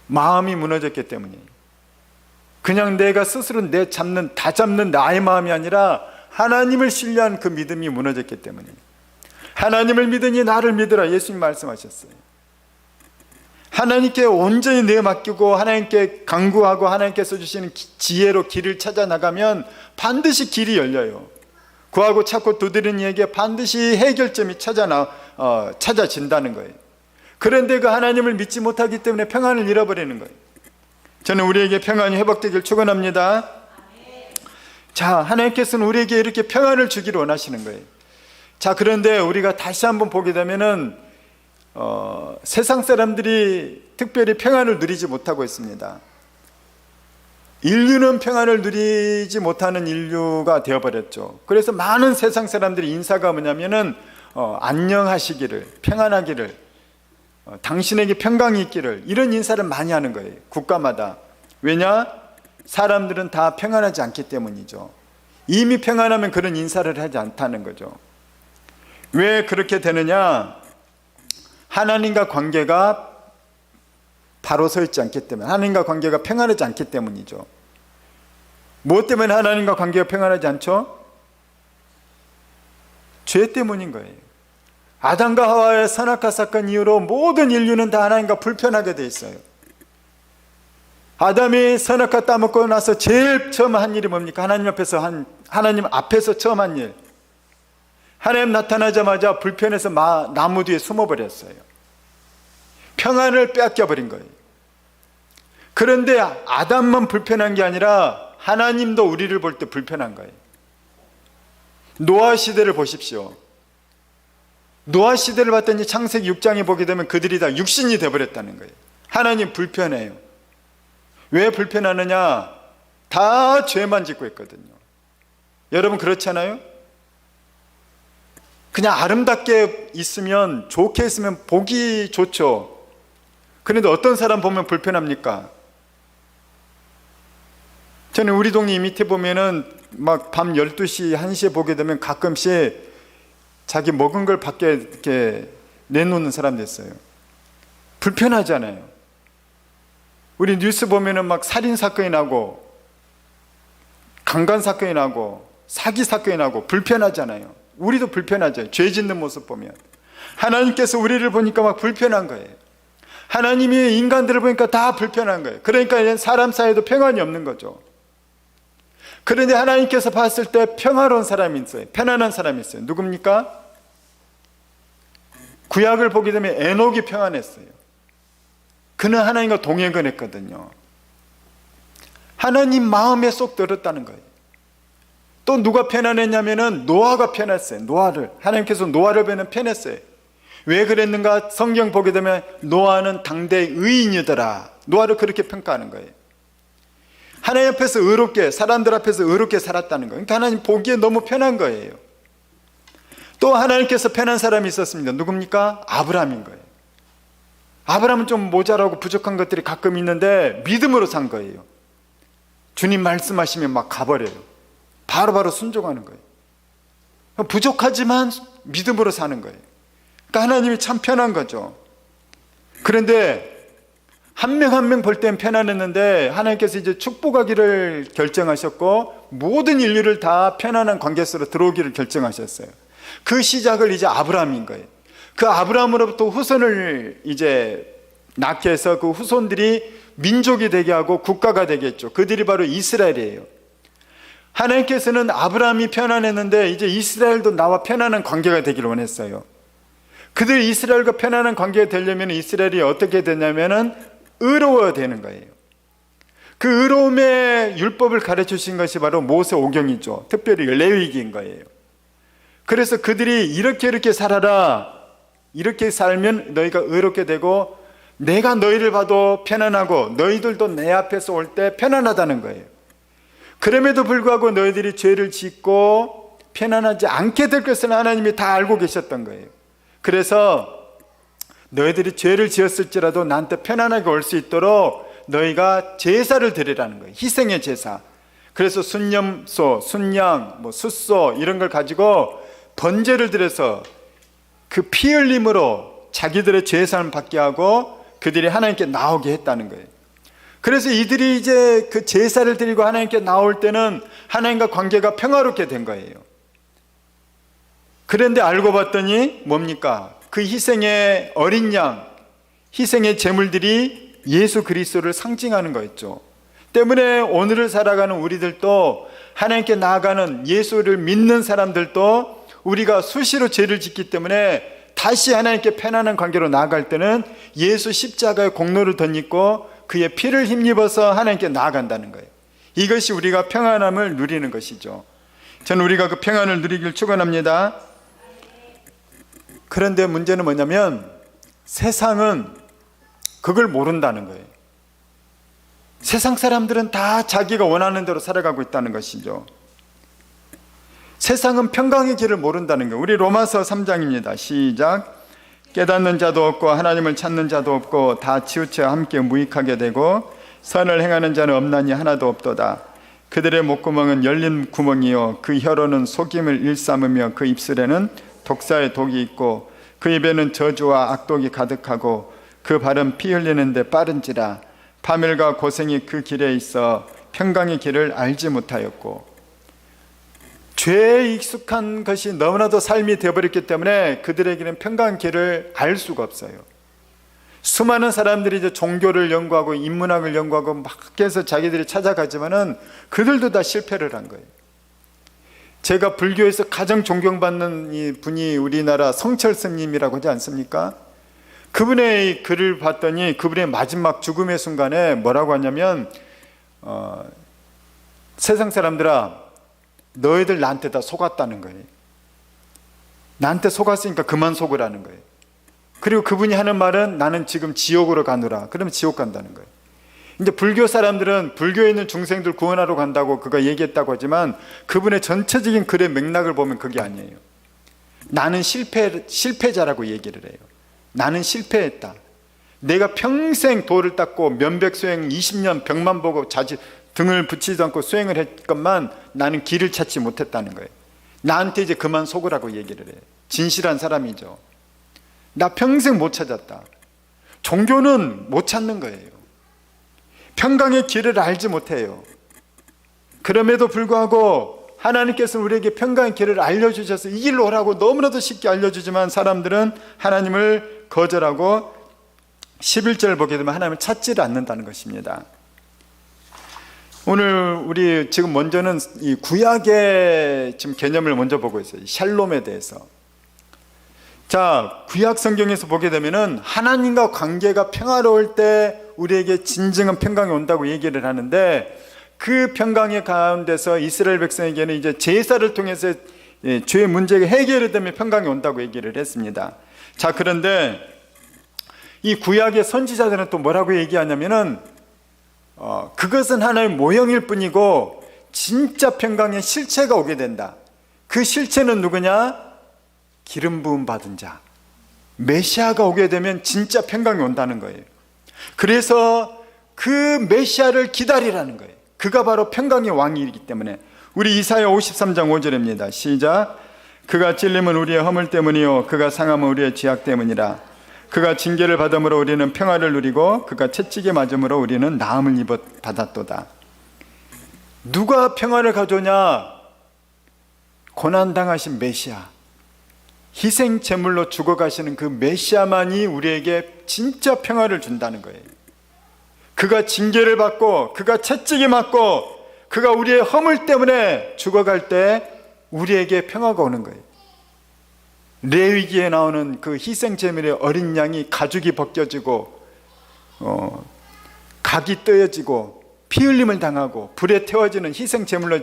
마음이 무너졌기 때문이에요. 그냥 내가 스스로 다 잡는 나의 마음이 아니라 하나님을 신뢰한 그 믿음이 무너졌기 때문이에요. 하나님을 믿으니 나를 믿으라 예수님 말씀하셨어요. 하나님께 온전히 내 맡기고 하나님께 간구하고 하나님께서 주시는 지혜로 길을 찾아 나가면 반드시 길이 열려요. 구하고 찾고 두드리는 이에게 반드시 해결점이 찾아진다는 거예요. 그런데 그 하나님을 믿지 못하기 때문에 평안을 잃어버리는 거예요. 저는 우리에게 평안이 회복되길 축원합니다. 자, 하나님께서는 우리에게 이렇게 평안을 주기를 원하시는 거예요. 자, 그런데 우리가 다시 한번 보게 되면은 세상 사람들이 특별히 평안을 누리지 못하고 있습니다. 인류는 평안을 누리지 못하는 인류가 되어버렸죠. 그래서 많은 세상 사람들이 인사가 뭐냐면은 안녕하시기를, 평안하기를, 당신에게 평강이 있기를, 이런 인사를 많이 하는 거예요. 국가마다. 왜냐? 사람들은 다 평안하지 않기 때문이죠. 이미 평안하면 그런 인사를 하지 않다는 거죠. 왜 그렇게 되느냐? 하나님과 관계가 바로 서 있지 않기 때문에, 하나님과 관계가 평안하지 않기 때문이죠. 무엇 때문에 하나님과 관계가 평안하지 않죠? 죄 때문인 거예요. 아담과 하와의 선악과 사건 이후로 모든 인류는 다 하나님과 불편하게 돼 있어요. 아담이 선악과 따먹고 나서 제일 처음 한 일이 뭡니까? 하나님 앞에서 처음 한 일. 하나님 나타나자마자 불편해서 나무 뒤에 숨어버렸어요. 평안을 빼앗겨버린 거예요. 그런데 아담만 불편한 게 아니라 하나님도 우리를 볼 때 불편한 거예요. 노아 시대를 보십시오. 노아 시대를 봤더니 창세기 6장에 보게 되면 그들이 다 육신이 되어버렸다는 거예요. 하나님 불편해요. 왜 불편하느냐? 다 죄만 짓고 있거든요. 여러분 그렇지 않아요? 그냥 아름답게 있으면, 좋게 있으면 보기 좋죠. 그런데 어떤 사람 보면 불편합니까? 저는 우리 동네 밑에 보면은 막 밤 12시, 1시에 보게 되면 가끔씩 자기 먹은 걸 밖에 이렇게 내놓는 사람도 있어요. 불편하잖아요. 우리 뉴스 보면은 막 살인 사건이 나고, 강간 사건이 나고, 사기 사건이 나고, 불편하잖아요. 우리도 불편하죠. 죄 짓는 모습 보면. 하나님께서 우리를 보니까 막 불편한 거예요. 하나님이 인간들을 보니까 다 불편한 거예요. 그러니까 사람 사이에도 평안이 없는 거죠. 그런데 하나님께서 봤을 때 평화로운 사람이 있어요. 편안한 사람이 있어요. 누굽니까? 구약을 보게 되면 에녹이 평안했어요. 그는 하나님과 동행을 했거든요. 하나님 마음에 쏙 들었다는 거예요. 또 누가 편안했냐면은 노아가 편했어요. 하나님께서 노아를 편했어요. 왜 그랬는가? 성경 보게 되면 노아는 당대의 의인이더라. 노아를 그렇게 평가하는 거예요. 하나님 앞에서 의롭게, 사람들 앞에서 의롭게 살았다는 거예요. 그러니까 하나님 보기에 너무 편한 거예요. 또 하나님께서 편한 사람이 있었습니다. 누굽니까? 아브라함인 거예요. 아브라함은 좀 모자라고 부족한 것들이 가끔 있는데 믿음으로 산 거예요. 주님 말씀하시면 막 가버려요. 바로바로 순종하는 거예요. 부족하지만 믿음으로 사는 거예요. 그러니까 하나님이 참 편한 거죠. 그런데 한 명 한 명 볼 땐 편안했는데 하나님께서 이제 축복하기를 결정하셨고 모든 인류를 다 편안한 관계 속으로 들어오기를 결정하셨어요. 그 시작을 이제 아브라함인 거예요. 그 아브라함으로부터 후손을 이제 낳게 해서 그 후손들이 민족이 되게 하고 국가가 되겠죠. 그들이 바로 이스라엘이에요. 하나님께서는 아브라함이 편안했는데 이제 이스라엘도 나와 편안한 관계가 되기를 원했어요. 그들 이스라엘과 편안한 관계가 되려면 이스라엘이 어떻게 되냐면은 의로워야 되는 거예요. 그 의로움의 율법을 가르쳐 주신 것이 바로 모세 오경이죠. 특별히 레위기인 거예요. 그래서 그들이 이렇게 살아라. 이렇게 살면 너희가 의롭게 되고 내가 너희를 봐도 편안하고 너희들도 내 앞에서 올 때 편안하다는 거예요. 그럼에도 불구하고 너희들이 죄를 짓고 편안하지 않게 될 것을 하나님이 다 알고 계셨던 거예요. 그래서 너희들이 죄를 지었을지라도 나한테 편안하게 올 수 있도록 너희가 제사를 드리라는 거예요. 희생의 제사. 그래서 순념소, 순양, 숫소 이런 걸 가지고 번제를 드려서 그 피 흘림으로 자기들의 죄사함을 받게 하고 그들이 하나님께 나오게 했다는 거예요. 그래서 이들이 이제 그 제사를 드리고 하나님께 나올 때는 하나님과 관계가 평화롭게 된 거예요. 그런데 알고 봤더니 뭡니까? 그 희생의 어린 양, 희생의 제물들이 예수 그리스도를 상징하는 거였죠. 때문에 오늘을 살아가는 우리들도 하나님께 나아가는 예수를 믿는 사람들도 우리가 수시로 죄를 짓기 때문에 다시 하나님께 편안한 관계로 나아갈 때는 예수 십자가의 공로를 덧입고 그의 피를 힘입어서 하나님께 나아간다는 거예요. 이것이 우리가 평안함을 누리는 것이죠. 저는 우리가 그 평안을 누리길 축원합니다. 그런데 문제는 뭐냐면 세상은 그걸 모른다는 거예요. 세상 사람들은 다 자기가 원하는 대로 살아가고 있다는 것이죠. 세상은 평강의 길을 모른다는 거예요. 우리 로마서 3장입니다. 시작. 깨닫는 자도 없고 하나님을 찾는 자도 없고 다 치우쳐 함께 무익하게 되고 선을 행하는 자는 없나니 하나도 없도다. 그들의 목구멍은 열린 구멍이요 그 혀로는 속임을 일삼으며 그 입술에는 독사의 독이 있고 그 입에는 저주와 악독이 가득하고 그 발은 피 흘리는데 빠른지라. 파멸과 고생이 그 길에 있어 평강의 길을 알지 못하였고. 죄에 익숙한 것이 너무나도 삶이 되어버렸기 때문에 그들에게는 평강의 길을 알 수가 없어요. 수많은 사람들이 이제 종교를 연구하고 인문학을 연구하고 막 해서 자기들이 찾아가지만은 그들도 다 실패를 한 거예요. 제가 불교에서 가장 존경받는 이 분이 우리나라 성철 스님이라고 하지 않습니까? 그분의 글을 봤더니 그분의 마지막 죽음의 순간에 뭐라고 하냐면 세상 사람들아 너희들 나한테 다 속았다는 거예요. 나한테 속았으니까 그만 속으라는 거예요. 그리고 그분이 하는 말은 나는 지금 지옥으로 가노라. 그러면 지옥 간다는 거예요. 이제 불교 사람들은 불교에 있는 중생들 구원하러 간다고 그가 얘기했다고 하지만 그분의 전체적인 글의 맥락을 보면 그게 아니에요. 나는 실패자라고 얘기를 해요. 나는 실패했다. 내가 평생 도를 닦고 면백수행 20년 벽만 보고 등을 붙이지 않고 수행을 했건만 나는 길을 찾지 못했다는 거예요. 나한테 이제 그만 속으라고 얘기를 해요. 진실한 사람이죠. 나 평생 못 찾았다. 종교는 못 찾는 거예요. 평강의 길을 알지 못해요. 그럼에도 불구하고 하나님께서는 우리에게 평강의 길을 알려주셔서 이 길로 오라고 너무나도 쉽게 알려주지만 사람들은 하나님을 거절하고 11절을 보게 되면 하나님을 찾지를 않는다는 것입니다. 오늘 우리 지금 먼저는 이 구약의 지금 개념을 먼저 보고 있어요. 샬롬에 대해서. 자, 구약 성경에서 보게 되면은 하나님과 관계가 평화로울 때 우리에게 진정한 평강이 온다고 얘기를 하는데 그 평강의 가운데서 이스라엘 백성에게는 이제 제사를 통해서 죄의 문제가 해결이 되면 평강이 온다고 얘기를 했습니다. 자, 그런데 이 구약의 선지자들은 또 뭐라고 얘기하냐면은 그것은 하나의 모형일 뿐이고 진짜 평강의 실체가 오게 된다. 그 실체는 누구냐? 기름 부음 받은 자 메시아가 오게 되면 진짜 평강이 온다는 거예요. 그래서 그 메시아를 기다리라는 거예요. 그가 바로 평강의 왕이기 때문에. 우리 이사야 53장 5절입니다. 시작. 그가 찔림은 우리의 허물 때문이요 그가 상함은 우리의 죄악 때문이라. 그가 징계를 받음으로 우리는 평화를 누리고 그가 채찍에 맞음으로 우리는 나음을 받았도다. 누가 평화를 가져오냐? 고난당하신 메시아, 희생 제물로 죽어가시는 그 메시아만이 우리에게 진짜 평화를 준다는 거예요. 그가 징계를 받고 그가 채찍에 맞고 그가 우리의 허물 때문에 죽어갈 때 우리에게 평화가 오는 거예요. 레위기에 나오는 그 희생 제물의 어린 양이 가죽이 벗겨지고 각이 떼어지고 피 흘림을 당하고 불에 태워지는 희생 제물로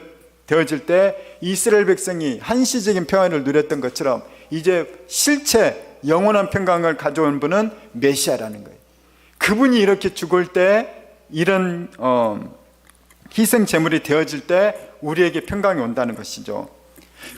되어질 때 이스라엘 백성이 한시적인 평화를 누렸던 것처럼 이제 실체 영원한 평강을 가져온 분은 메시아라는 거예요. 그분이 이렇게 죽을 때 이런 희생 제물이 되어질 때 우리에게 평강이 온다는 것이죠.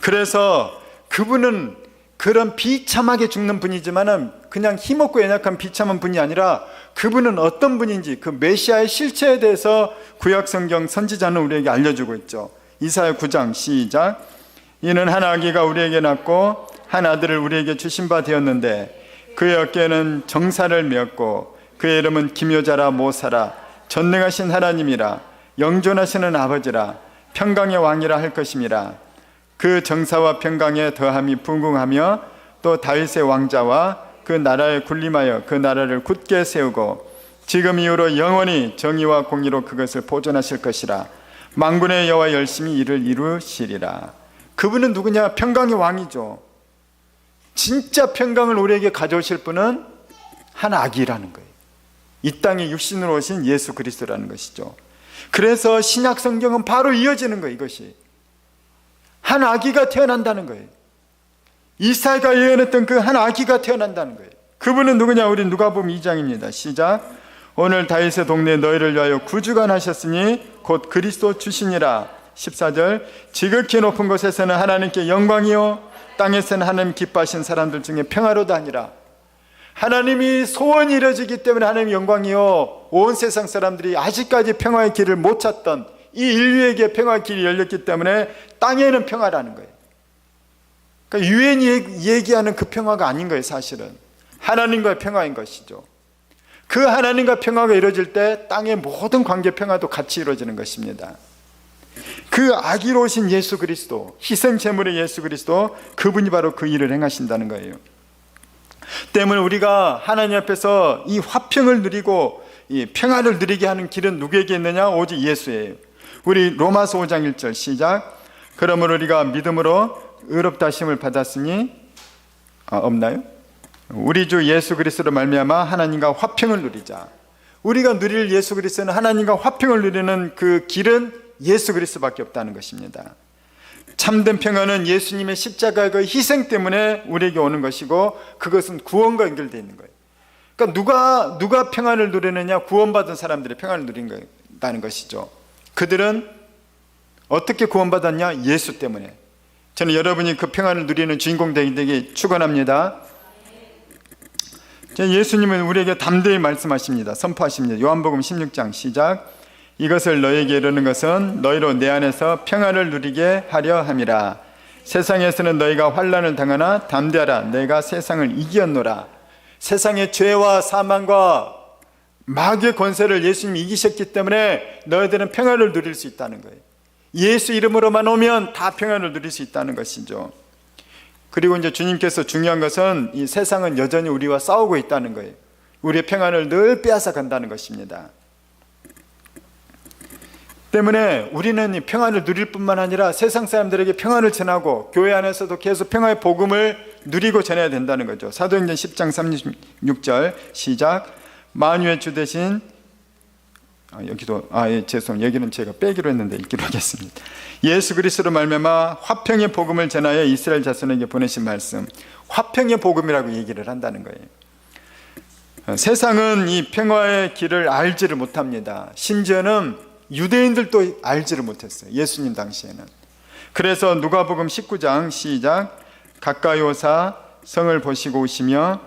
그래서 그분은 그런 비참하게 죽는 분이지만은 그냥 힘없고 연약한 비참한 분이 아니라 그분은 어떤 분인지 그 메시아의 실체에 대해서 구약성경 선지자는 우리에게 알려주고 있죠. 이사야 9장 시작. 이는 한 아기가 우리에게 낳고 한 아들을 우리에게 주신 바 되었는데 그의 어깨에는 정사를 메었고 그의 이름은 기묘자라 모사라 전능하신 하나님이라 영존하시는 아버지라 평강의 왕이라 할 것임이라. 그 정사와 평강에 더함이 풍성하며 또 다윗의 왕자와 그 나라에 군림하여 그 나라를 굳게 세우고 지금 이후로 영원히 정의와 공의로 그것을 보존하실 것이라. 만군의 여호와 열심히 이를 이루시리라. 그분은 누구냐? 평강의 왕이죠. 진짜 평강을 우리에게 가져오실 분은 한 아기라는 거예요. 이 땅에 육신으로 오신 예수 그리스도라는 것이죠. 그래서 신약 성경은 바로 이어지는 거예요. 이것이 한 아기가 태어난다는 거예요. 이사야가 예언했던 그 한 아기가 태어난다는 거예요. 그분은 누구냐? 우리 누가복음 2장입니다. 시작. 오늘 다윗의 동네에 너희를 위하여 구주가 나셨으니 곧 그리스도 주시니라. 14절. 지극히 높은 곳에서는 하나님께 영광이요 땅에서는 하나님 기뻐하신 사람들 중에 평화로다 하니라. 하나님이 소원이 이루어지기 때문에 하나님 영광이요 온 세상 사람들이 아직까지 평화의 길을 못 찾던 이 인류에게 평화의 길이 열렸기 때문에 땅에는 평화라는 거예요. 그러니까 유엔이 얘기하는 그 평화가 아닌 거예요. 사실은 하나님과의 평화인 것이죠. 그 하나님과 평화가 이루어질 때 땅의 모든 관계 평화도 같이 이루어지는 것입니다. 그 아기로 오신 예수 그리스도, 희생 제물의 예수 그리스도, 그분이 바로 그 일을 행하신다는 거예요. 때문에 우리가 하나님 앞에서 이 화평을 누리고 이 평화를 누리게 하는 길은 누구에게 있느냐? 오직 예수예요. 우리 로마서 5장 1절 시작. 그러므로 우리가 믿음으로 의롭다 하심을 받았으니 없나요? 우리 주 예수 그리스도로 말미암아 하나님과 화평을 누리자. 우리가 누릴 예수 그리스도는 하나님과 화평을 누리는 그 길은 예수 그리스도밖에 없다는 것입니다. 참된 평화는 예수님의 십자가의 그 희생 때문에 우리에게 오는 것이고 그것은 구원과 연결되어 있는 거예요. 그러니까 누가 평안을 누리느냐? 구원받은 사람들이 평안을 누린다는 것이죠. 그들은 어떻게 구원받았냐? 예수 때문에. 저는 여러분이 그 평안을 누리는 주인공 되기 축원합니다. 예수님은 우리에게 담대히 말씀하십니다. 선포하십니다. 요한복음 16장 시작. 이것을 너희에게 이르는 것은 너희로 내 안에서 평안을 누리게 하려 함이라. 세상에서는 너희가 환난을 당하나 담대하라. 내가 세상을 이겼노라. 세상의 죄와 사망과 마귀의 권세를 예수님이 이기셨기 때문에 너희들은 평안을 누릴 수 있다는 거예요. 예수 이름으로만 오면 다 평안을 누릴 수 있다는 것이죠. 그리고 이제 주님께서 중요한 것은 이 세상은 여전히 우리와 싸우고 있다는 거예요. 우리의 평안을 늘 빼앗아 간다는 것입니다. 때문에 우리는 이 평안을 누릴 뿐만 아니라 세상 사람들에게 평안을 전하고 교회 안에서도 계속 평화의 복음을 누리고 전해야 된다는 거죠. 사도행전 10장 36절 시작. 만유의 주 대신 여기는 제가 빼기로 했는데 읽기로 하겠습니다. 예수 그리스도로 말미암아 화평의 복음을 전하여 이스라엘 자손에게 보내신 말씀. 화평의 복음이라고 얘기를 한다는 거예요. 세상은 이 평화의 길을 알지를 못합니다. 심지어는 유대인들도 알지를 못했어요. 예수님 당시에는. 그래서 누가복음 19장 시작. 가까이 오사 성을 보시고 오시며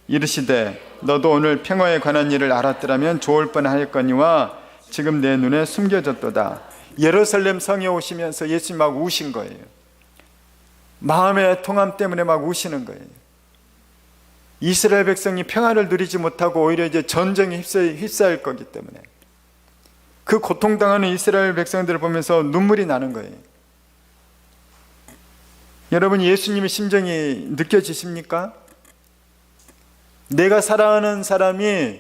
이르시되 너도 오늘 평화에 관한 일을 알았더라면 좋을 뻔하였거니와 지금 내 눈에 숨겨졌도다. 예루살렘 성에 오시면서 예수님 막 우신 거예요. 마음의 통함 때문에 막 우시는 거예요. 이스라엘 백성이 평화를 누리지 못하고 오히려 이제 전쟁에 휩싸일 거기 때문에 그 고통당하는 이스라엘 백성들을 보면서 눈물이 나는 거예요. 여러분, 예수님의 심정이 느껴지십니까? 내가 사랑하는 사람이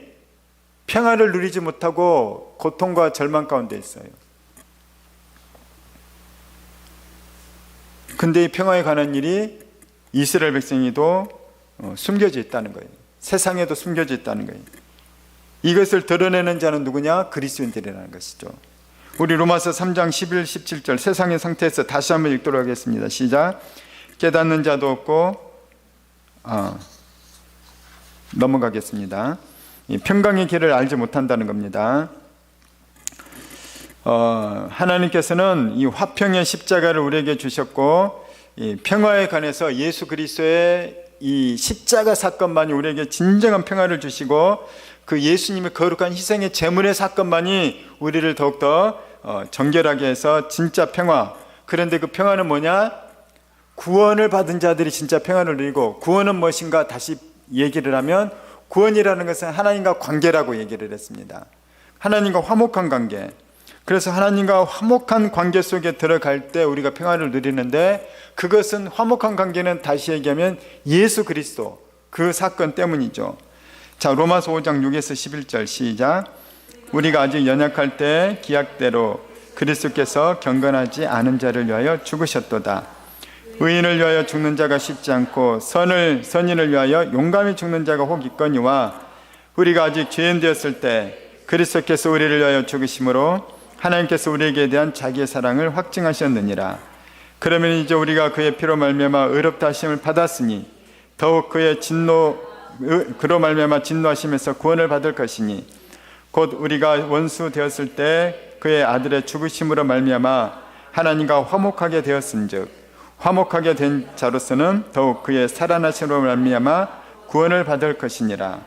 평화를 누리지 못하고 고통과 절망 가운데 있어요. 근데 이 평화에 관한 일이 이스라엘 백성에도 숨겨져 있다는 거예요. 세상에도 숨겨져 있다는 거예요. 이것을 드러내는 자는 누구냐? 그리스도인들이라는 것이죠. 우리 로마서 3장 11, 17절 세상의 상태에서 다시 한번 읽도록 하겠습니다. 시작. 깨닫는 자도 없고 넘어가겠습니다. 이 평강의 길을 알지 못한다는 겁니다. 하나님께서는 이 화평의 십자가를 우리에게 주셨고 이 평화에 관해서 예수 그리스도의 이 십자가 사건만이 우리에게 진정한 평화를 주시고 그 예수님의 거룩한 희생의 제물의 사건만이 우리를 더욱더 정결하게 해서 진짜 평화. 그런데 그 평화는 뭐냐? 구원을 받은 자들이 진짜 평화를 누리고, 구원은 무엇인가 다시 얘기를 하면 구원이라는 것은 하나님과 관계라고 얘기를 했습니다. 하나님과 화목한 관계. 그래서 하나님과 화목한 관계 속에 들어갈 때 우리가 평화를 누리는데, 그것은 화목한 관계는 다시 얘기하면 예수 그리스도 그 사건 때문이죠. 자, 로마서 5장 6에서 11절 시작. 우리가 아직 연약할 때 기약대로 그리스도께서 경건하지 않은 자를 위하여 죽으셨도다. 의인을 위하여 죽는 자가 쉽지 않고 선인을 위하여 용감히 죽는 자가 혹 있거니와, 우리가 아직 죄인 되었을 때 그리스도께서 우리를 위하여 죽으심으로 하나님께서 우리에게 대한 자기의 사랑을 확증하셨느니라. 그러면 이제 우리가 그의 피로 말미암아 의롭다 하심을 받았으니 더욱 그의 그로 말미암아 진노하심에서 구원을 받을 것이니, 곧 우리가 원수 되었을 때 그의 아들의 죽으심으로 말미암아 하나님과 화목하게 되었은즉, 화목하게 된 자로서는 더욱 그의 살아나심으로 말미암아 구원을 받을 것이니라.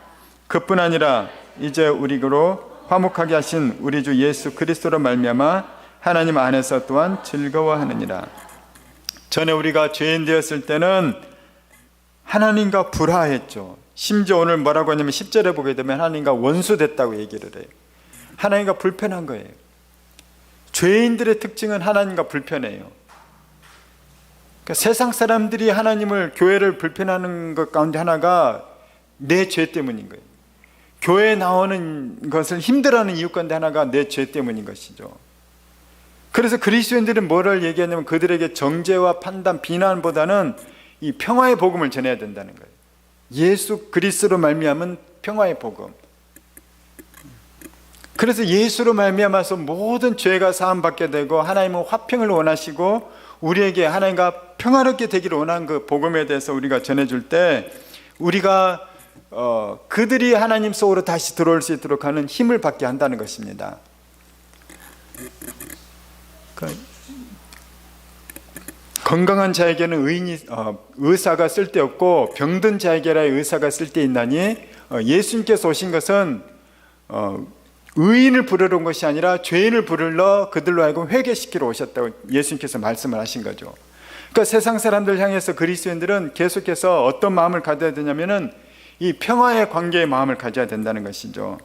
그뿐 아니라 이제 우리로 화목하게 하신 우리 주 예수 그리스도로 말미암아 하나님 안에서 또한 즐거워하느니라. 전에 우리가 죄인 되었을 때는 하나님과 불화했죠. 심지어 오늘 뭐라고 하냐면 10절에 보게 되면 하나님과 원수됐다고 얘기를 해요. 하나님과 불편한 거예요. 죄인들의 특징은 하나님과 불편해요. 그러니까 세상 사람들이 하나님을, 교회를 불편하는 것 가운데 하나가 내 죄 때문인 거예요. 교회에 나오는 것을 힘들어하는 이유 가운데 하나가 내 죄 때문인 것이죠. 그래서 그리스도인들은 뭐를 얘기하냐면 그들에게 정죄와 판단, 비난보다는 이 평화의 복음을 전해야 된다는 거예요. 예수 그리스도로 말미암은 평화의 복음. 그래서 예수로 말미암아서 모든 죄가 사함받게 되고 하나님은 화평을 원하시고 우리에게 하나님과 평화롭게 되기를 원하는 그 복음에 대해서 우리가 전해줄 때, 우리가 그들이 하나님 속으로 다시 들어올 수 있도록 하는 힘을 받게 한다는 것입니다. 건강한 자에게는 의사가 쓸데없고 병든 자에게라 의사가 쓸데있나니, 예수님께서 오신 것은 의인을 부르러 온 것이 아니라 죄인을 부르러 그들로 하여금 회개시키러 오셨다고 예수님께서 말씀을 하신 거죠. 그러니까 세상 사람들 향해서 그리스도인들은 계속해서 어떤 마음을 가져야 되냐면은 이 평화의 관계의 마음을 가져야 된다는 것이죠.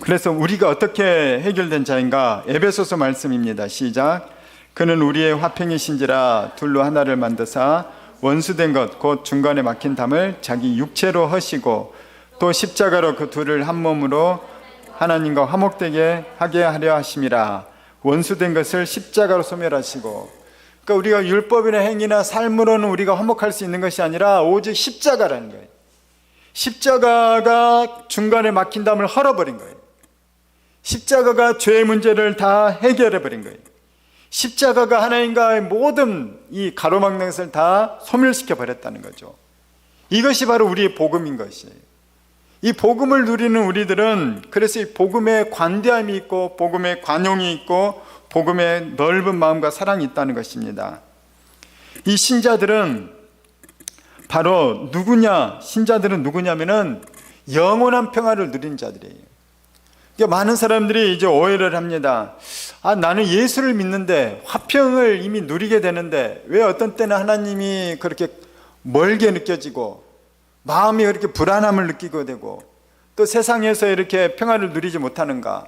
그래서 우리가 어떻게 해결된 자인가? 에베소서 말씀입니다. 시작. 그는 우리의 화평이신지라 둘로 하나를 만드사 원수된 것 곧 중간에 막힌 담을 자기 육체로 허시고 또 십자가로 그 둘을 한 몸으로 하나님과 화목되게 하게 하려 하심이라. 원수된 것을 십자가로 소멸하시고, 그러니까 우리가 율법이나 행위나 삶으로는 우리가 화목할 수 있는 것이 아니라 오직 십자가라는 거예요. 십자가가 중간에 막힌 담을 헐어버린 거예요. 십자가가 죄의 문제를 다 해결해버린 거예요. 십자가가 하나님과의 모든 이 가로막는 것을 다 소멸시켜 버렸다는 거죠. 이것이 바로 우리의 복음인 것이에요. 이 복음을 누리는 우리들은 그래서 이 복음에 관대함이 있고 복음에 관용이 있고 복음에 넓은 마음과 사랑이 있다는 것입니다. 이 신자들은 바로 누구냐? 신자들은 누구냐면은 영원한 평화를 누린 자들이에요. 그러니까 많은 사람들이 이제 오해를 합니다. 나는 예수를 믿는데 화평을 이미 누리게 되는데 왜 어떤 때는 하나님이 그렇게 멀게 느껴지고 마음이 그렇게 불안함을 느끼게 되고 또 세상에서 이렇게 평화를 누리지 못하는가?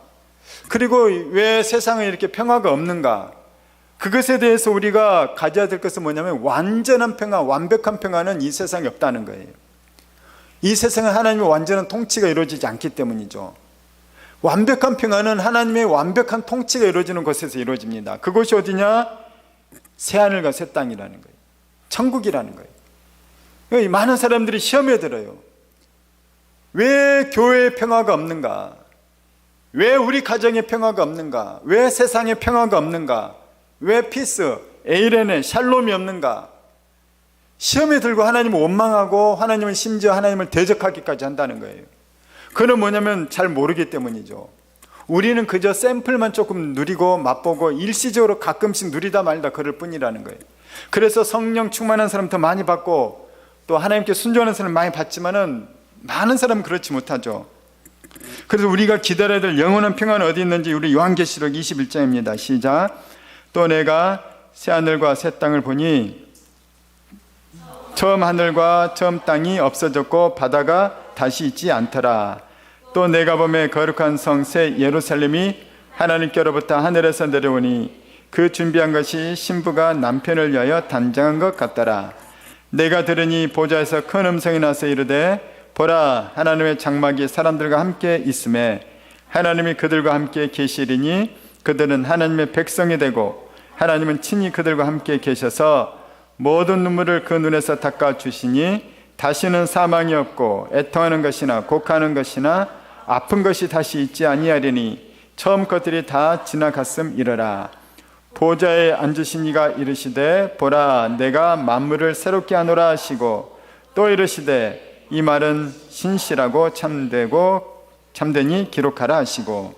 그리고 왜 세상에 이렇게 평화가 없는가? 그것에 대해서 우리가 가져야 될 것은 뭐냐면 완전한 평화, 완벽한 평화는 이 세상에 없다는 거예요. 이 세상은 하나님의 완전한 통치가 이루어지지 않기 때문이죠. 완벽한 평화는 하나님의 완벽한 통치가 이루어지는 곳에서 이루어집니다. 그곳이 어디냐? 새하늘과 새 땅이라는 거예요. 천국이라는 거예요. 많은 사람들이 시험에 들어요. 왜 교회에 평화가 없는가? 왜 우리 가정에 평화가 없는가? 왜 세상에 평화가 없는가? 왜 피스, 에이렌에 샬롬이 없는가? 시험에 들고 하나님을 원망하고 하나님은 심지어 하나님을 대적하기까지 한다는 거예요. 그는 뭐냐면 잘 모르기 때문이죠. 우리는 그저 샘플만 조금 누리고 맛보고 일시적으로 가끔씩 누리다 말다 그럴 뿐이라는 거예요. 그래서 성령 충만한 사람 더 많이 받고 또 하나님께 순종하는 사람 많이 받지만은 많은 사람은 그렇지 못하죠. 그래서 우리가 기다려야 될 영원한 평안은 어디 있는지 우리 요한계시록 21장입니다. 시작. 또 내가 새 하늘과 새 땅을 보니 처음 하늘과 처음 땅이 없어졌고 바다가 다시 있지 않더라. 또 내가 보매 거룩한 성 새 예루살렘이 하나님께로부터 하늘에서 내려오니 그 준비한 것이 신부가 남편을 위하여 단장한 것 같더라. 내가 들으니 보좌에서 큰 음성이 나서 이르되 보라, 하나님의 장막이 사람들과 함께 있음에 하나님이 그들과 함께 계시리니 그들은 하나님의 백성이 되고 하나님은 친히 그들과 함께 계셔서 모든 눈물을 그 눈에서 닦아주시니 다시는 사망이 없고 애통하는 것이나 곡하는 것이나 아픈 것이 다시 있지 아니하리니 처음 것들이 다 지나갔음이러라. 보좌에 앉으신 이가 이르시되 보라, 내가 만물을 새롭게 하노라 하시고 또 이르시되 이 말은 신실하고 참되니 기록하라 하시고.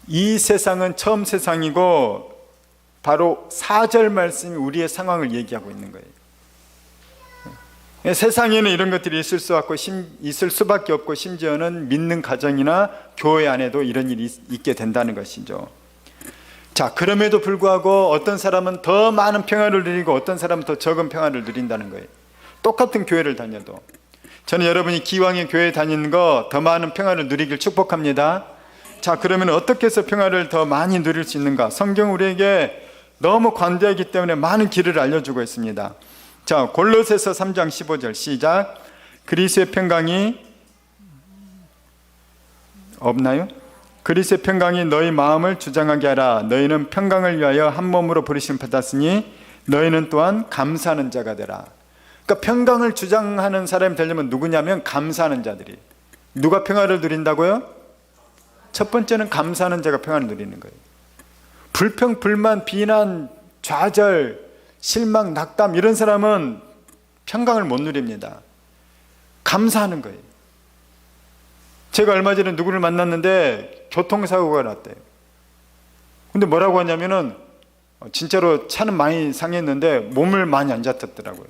이 세상은 처음 세상이고 바로 4절 말씀이 우리의 상황을 얘기하고 있는 거예요. 세상에는 이런 것들이 있을 수밖에 없고 심지어는 믿는 가정이나 교회 안에도 이런 일이 있게 된다는 것이죠. 자, 그럼에도 불구하고 어떤 사람은 더 많은 평화를 누리고 어떤 사람은 더 적은 평화를 누린다는 거예요. 똑같은 교회를 다녀도. 저는 여러분이 기왕에 교회 다니는 거 더 많은 평화를 누리길 축복합니다. 자, 그러면 어떻게 해서 평화를 더 많이 누릴 수 있는가? 성경 우리에게 너무 관대하기 때문에 많은 길을 알려주고 있습니다. 자, 골로새서 3장 15절 시작. 그리스도의 평강이 없나요? 그리스도의 평강이 너희 마음을 주장하게 하라. 너희는 평강을 위하여 한 몸으로 부르심 받았으니 너희는 또한 감사하는 자가 되라. 그러니까 평강을 주장하는 사람이 되려면 누구냐면 감사하는 자들이. 누가 평화를 누린다고요? 첫 번째는 감사하는 자가 평화를 누리는 거예요. 불평, 불만, 비난, 좌절, 실망, 낙담 이런 사람은 평강을 못 누립니다. 감사하는 거예요. 제가 얼마 전에 누구를 만났는데 교통사고가 났대요. 근데 뭐라고 하냐면은 진짜로 차는 많이 상했는데 몸을 많이 안 다쳤더라고요.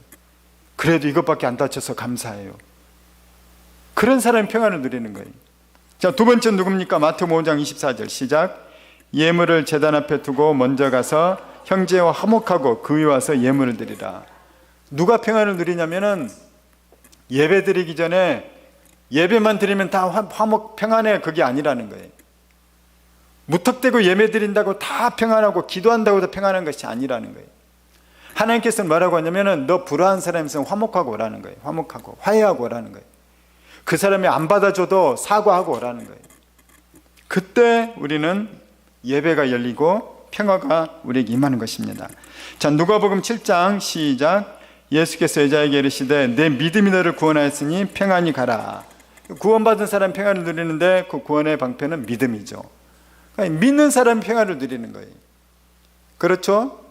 그래도 이것밖에 안 다쳐서 감사해요. 그런 사람이 평안을 누리는 거예요. 자, 두 번째는 누굽니까? 마태복음 5장 24절 시작. 예물을 제단 앞에 두고 먼저 가서 형제와 화목하고 그 위에 와서 예물을 드리라. 누가 평안을 누리냐면은 예배 드리기 전에 예배만 드리면 다 화목 평안해, 그게 아니라는 거예요. 무턱대고 예배 드린다고 다 평안하고 기도한다고 다 평안한 것이 아니라는 거예요. 하나님께서는 뭐라고 하냐면은 너 불화한 사람이 있으면 화목하고 오라는 거예요. 화목하고 화해하고 오라는 거예요. 그 사람이 안 받아줘도 사과하고 오라는 거예요. 그때 우리는 예배가 열리고 평화가 우리에게 임하는 것입니다. 자, 누가복음 7장 시작. 예수께서 여자에게 이르시되 내 믿음이 너를 구원하였으니 평안히 가라. 구원받은 사람 평안을 누리는데 그 구원의 방편은 믿음이죠. 그러니까 믿는 사람이 평안을 누리는 거예요. 그렇죠?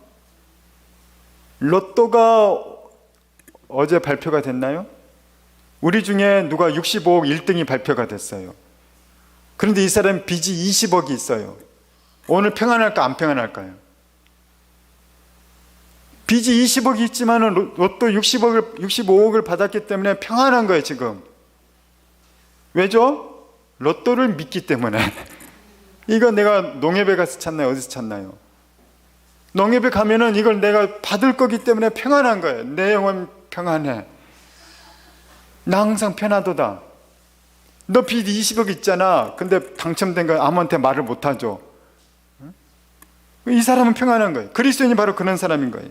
로또가 어제 발표가 됐나요? 우리 중에 누가 65억 1등이 발표가 됐어요. 그런데 이 사람이 빚이 20억이 있어요. 오늘 평안할까 안 평안할까요? 빚이 20억이 있지만 로또 65억을 받았기 때문에 평안한 거예요 지금. 왜죠? 로또를 믿기 때문에. 이거 내가 농협에 가서 찾나요? 어디서 찾나요? 농협에 가면은 이걸 내가 받을 거기 때문에 평안한 거예요. 내 영혼 평안해. 나 항상 편하도다. 너 빚 20억 있잖아. 근데 당첨된 거 아무한테 말을 못하죠. 이 사람은 평안한 거예요. 그리스도인이 바로 그런 사람인 거예요.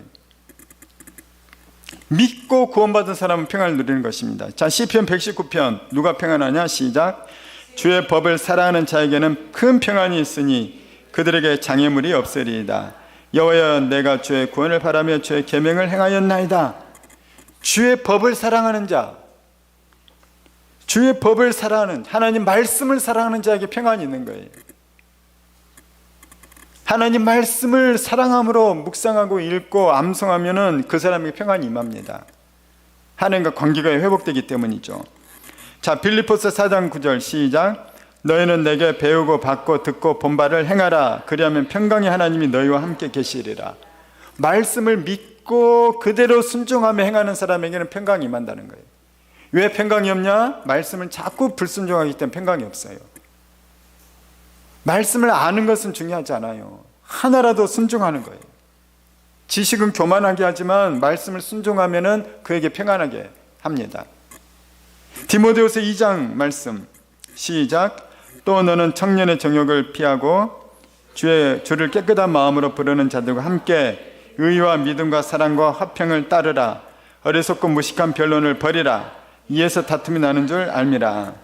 믿고 구원받은 사람은 평안을 누리는 것입니다. 자, 시편 119편 누가 평안하냐? 시작. 주의 법을 사랑하는 자에게는 큰 평안이 있으니 그들에게 장애물이 없으리이다. 여호와여, 내가 주의 구원을 바라며 주의 계명을 행하였나이다. 주의 법을 사랑하는 자, 주의 법을 사랑하는, 하나님 말씀을 사랑하는 자에게 평안이 있는 거예요. 하나님 말씀을 사랑함으로 묵상하고 읽고 암송하면은 그 사람에게 평안이 임합니다. 하나님과 관계가 회복되기 때문이죠. 자, 빌립보서 4장 9절 시작. 너희는 내게 배우고 받고 듣고 본 바를 행하라. 그리하면 평강의 하나님이 너희와 함께 계시리라. 말씀을 믿고 그대로 순종하며 행하는 사람에게는 평강이 임한다는 거예요. 왜 평강이 없냐? 말씀을 자꾸 불순종하기 때문에 평강이 없어요. 말씀을 아는 것은 중요하지 않아요. 하나라도 순종하는 거예요. 지식은 교만하게 하지만 말씀을 순종하면은 그에게 평안하게 합니다. 디모데후서 2장 말씀 시작. 또 너는 청년의 정욕을 피하고 주를 깨끗한 마음으로 부르는 자들과 함께 의와 믿음과 사랑과 화평을 따르라. 어리석고 무식한 변론을 버리라. 이에서 다툼이 나는 줄 알미라.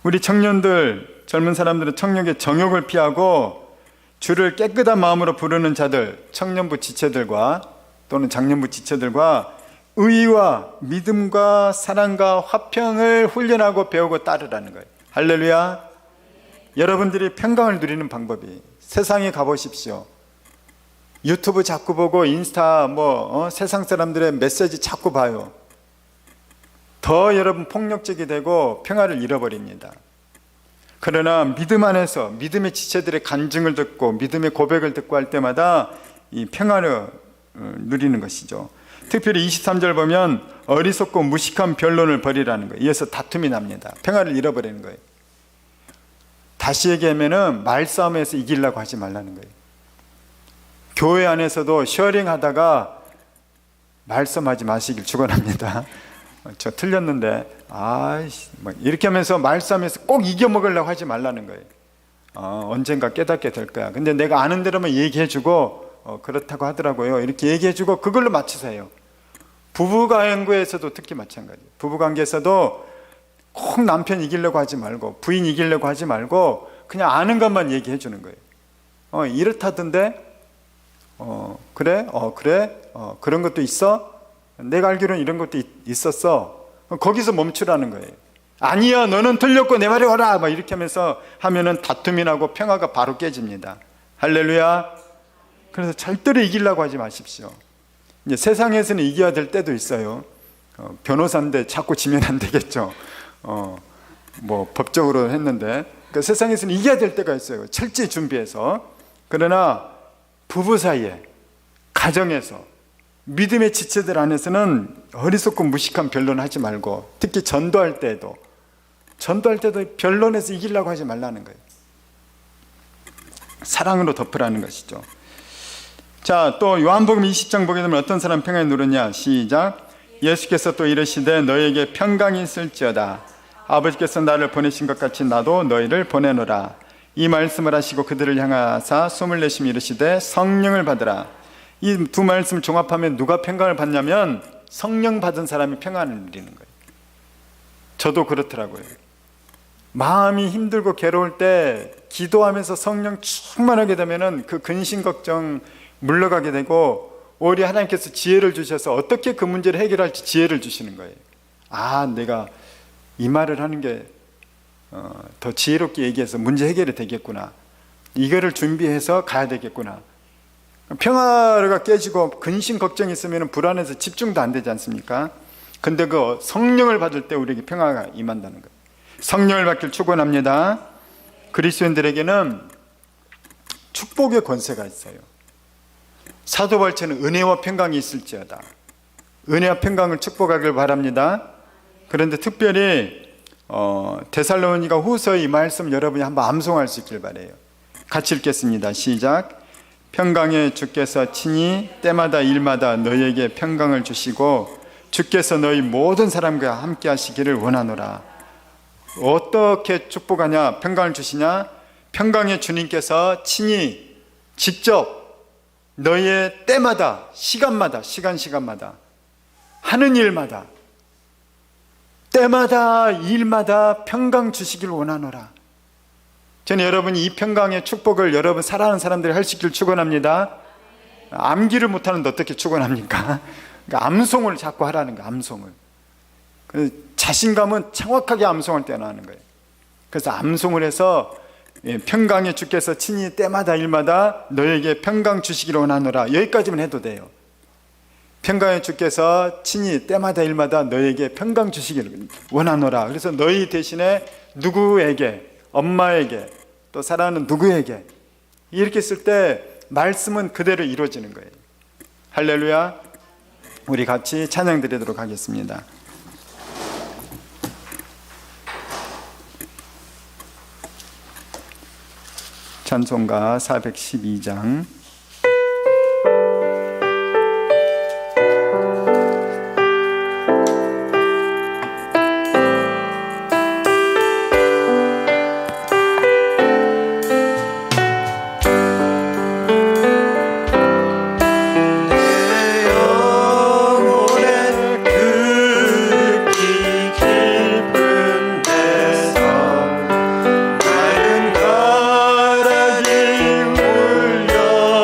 우리 청년들, 젊은 사람들은 청년의 정욕을 피하고 주를 깨끗한 마음으로 부르는 자들, 청년부 지체들과 또는 장년부 지체들과 의와 믿음과 사랑과 화평을 훈련하고 배우고 따르라는 거예요. 할렐루야. 여러분들이 평강을 누리는 방법이, 세상에 가보십시오. 유튜브 자꾸 보고 인스타 세상 사람들의 메시지 자꾸 봐요. 더 여러분 폭력적이 되고 평화를 잃어버립니다. 그러나 믿음 안에서 믿음의 지체들의 간증을 듣고 믿음의 고백을 듣고 할 때마다 이 평화를 누리는 것이죠. 특별히 23절 보면 어리석고 무식한 변론을 버리라는 거예요. 이에서 다툼이 납니다. 평화를 잃어버리는 거예요. 다시 얘기하면은 말싸움에서 이기려고 하지 말라는 거예요. 교회 안에서도 쉐어링 하다가 말싸움하지 마시길 축원합니다. 저 틀렸는데 이렇게 하면서 말싸움에서 꼭 이겨먹으려고 하지 말라는 거예요. 언젠가 깨닫게 될 거야. 근데 내가 아는 대로만 얘기해주고 그렇다고 하더라고요. 이렇게 얘기해주고 그걸로 맞추세요. 부부관계에서도 특히 마찬가지예요. 부부관계에서도 꼭 남편 이기려고 하지 말고 부인 이기려고 하지 말고 그냥 아는 것만 얘기해 주는 거예요. 이렇다던데 그래? 그런 것도 있어? 내가 알기로는 이런 것도 있었어. 거기서 멈추라는 거예요. 아니야, 너는 틀렸고 내 말이 옳아. 막 이렇게 하면은 다툼이 나고 평화가 바로 깨집니다. 할렐루야. 그래서 절대로 이기려고 하지 마십시오. 이제 세상에서는 이겨야 될 때도 있어요. 변호사인데 자꾸 지면 안 되겠죠. 법적으로 했는데 그러니까 세상에서는 이겨야 될 때가 있어요. 철저히 준비해서. 그러나 부부 사이에, 가정에서, 믿음의 지체들 안에서는 어리석고 무식한 변론을 하지 말고, 특히 전도할 때도 변론에서 이기려고 하지 말라는 거예요. 사랑으로 덮으라는 것이죠. 자, 또 요한복음 20장 보게 되면 어떤 사람 평안을 누르냐? 시작. 예수께서 또 이르시되 너희에게 평강이 있을지어다. 아버지께서 나를 보내신 것 같이 나도 너희를 보내노라. 이 말씀을 하시고 그들을 향하사 숨을 내쉬며 이르시되 성령을 받으라. 이 두 말씀을 종합하면 누가 평강을 받냐면 성령 받은 사람이 평안을 누리는 거예요. 저도 그렇더라고요. 마음이 힘들고 괴로울 때 기도하면서 성령 충만하게 되면은 그 근심 걱정 물러가게 되고 오히려 하나님께서 지혜를 주셔서 어떻게 그 문제를 해결할지 지혜를 주시는 거예요. 내가 이 말을 하는 게 더 지혜롭게 얘기해서 문제 해결이 되겠구나. 이거를 준비해서 가야 되겠구나. 평화가 깨지고 근심 걱정이 있으면 불안해서 집중도 안 되지 않습니까? 근데 그 성령을 받을 때 우리에게 평화가 임한다는 거예요. 성령을 받길 축원합니다. 그리스도인들에게는 축복의 권세가 있어요. 사도 바울처럼 은혜와 평강이 있을지어다. 은혜와 평강을 축복하길 바랍니다. 그런데 특별히 데살로니가 후서의 이 말씀 여러분이 한번 암송할 수 있길 바라요. 같이 읽겠습니다. 시작. 평강의 주께서 친히 때마다 일마다 너희에게 평강을 주시고 주께서 너희 모든 사람과 함께 하시기를 원하노라. 어떻게 축복하냐, 평강을 주시냐? 평강의 주님께서 친히 직접 너희의 때마다, 시간마다 하는 일마다, 때마다 일마다 평강 주시길 원하노라. 저는 여러분이 이 평강의 축복을 여러분 사랑하는 사람들이 할 수 있기를 축원합니다. 암기를 못하는데 어떻게 축원합니까? 그러니까 암송을 자꾸 하라는 거예요. 암송을. 자신감은 정확하게 암송을 떼어나가는 거예요. 그래서 암송을 해서 평강의 주께서 친히 때마다 일마다 너에게 평강 주시기를 원하노라. 여기까지만 해도 돼요. 평강의 주께서 친히 때마다 일마다 너에게 평강 주시기를 원하노라. 그래서 너희 대신에 누구에게, 엄마에게, 또 사랑하는 누구에게, 이렇게 쓸 때 말씀은 그대로 이루어지는 거예요. 할렐루야. 우리 같이 찬양 드리도록 하겠습니다. 찬송가 412장. 맑은 가락이 울려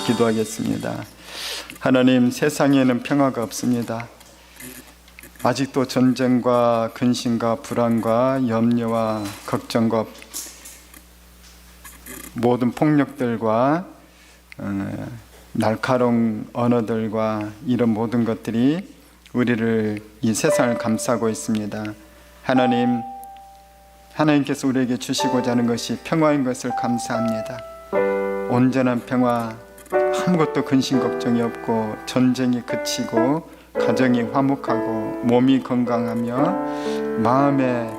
같이 기도하겠습니다. 하나님, 세상에는 평화가 없습니다. 아직도 전쟁과 근심과 불안과 염려와 걱정과 모든 폭력들과 날카로운 언어들과 이런 모든 것들이 우리를, 이 세상을 감싸고 있습니다. 하나님께서 우리에게 주시고자 하는 것이 평화인 것을 감사합니다. 온전한 평화, 아무것도 근심 걱정이 없고 전쟁이 그치고 가정이 화목하고 몸이 건강하며 마음에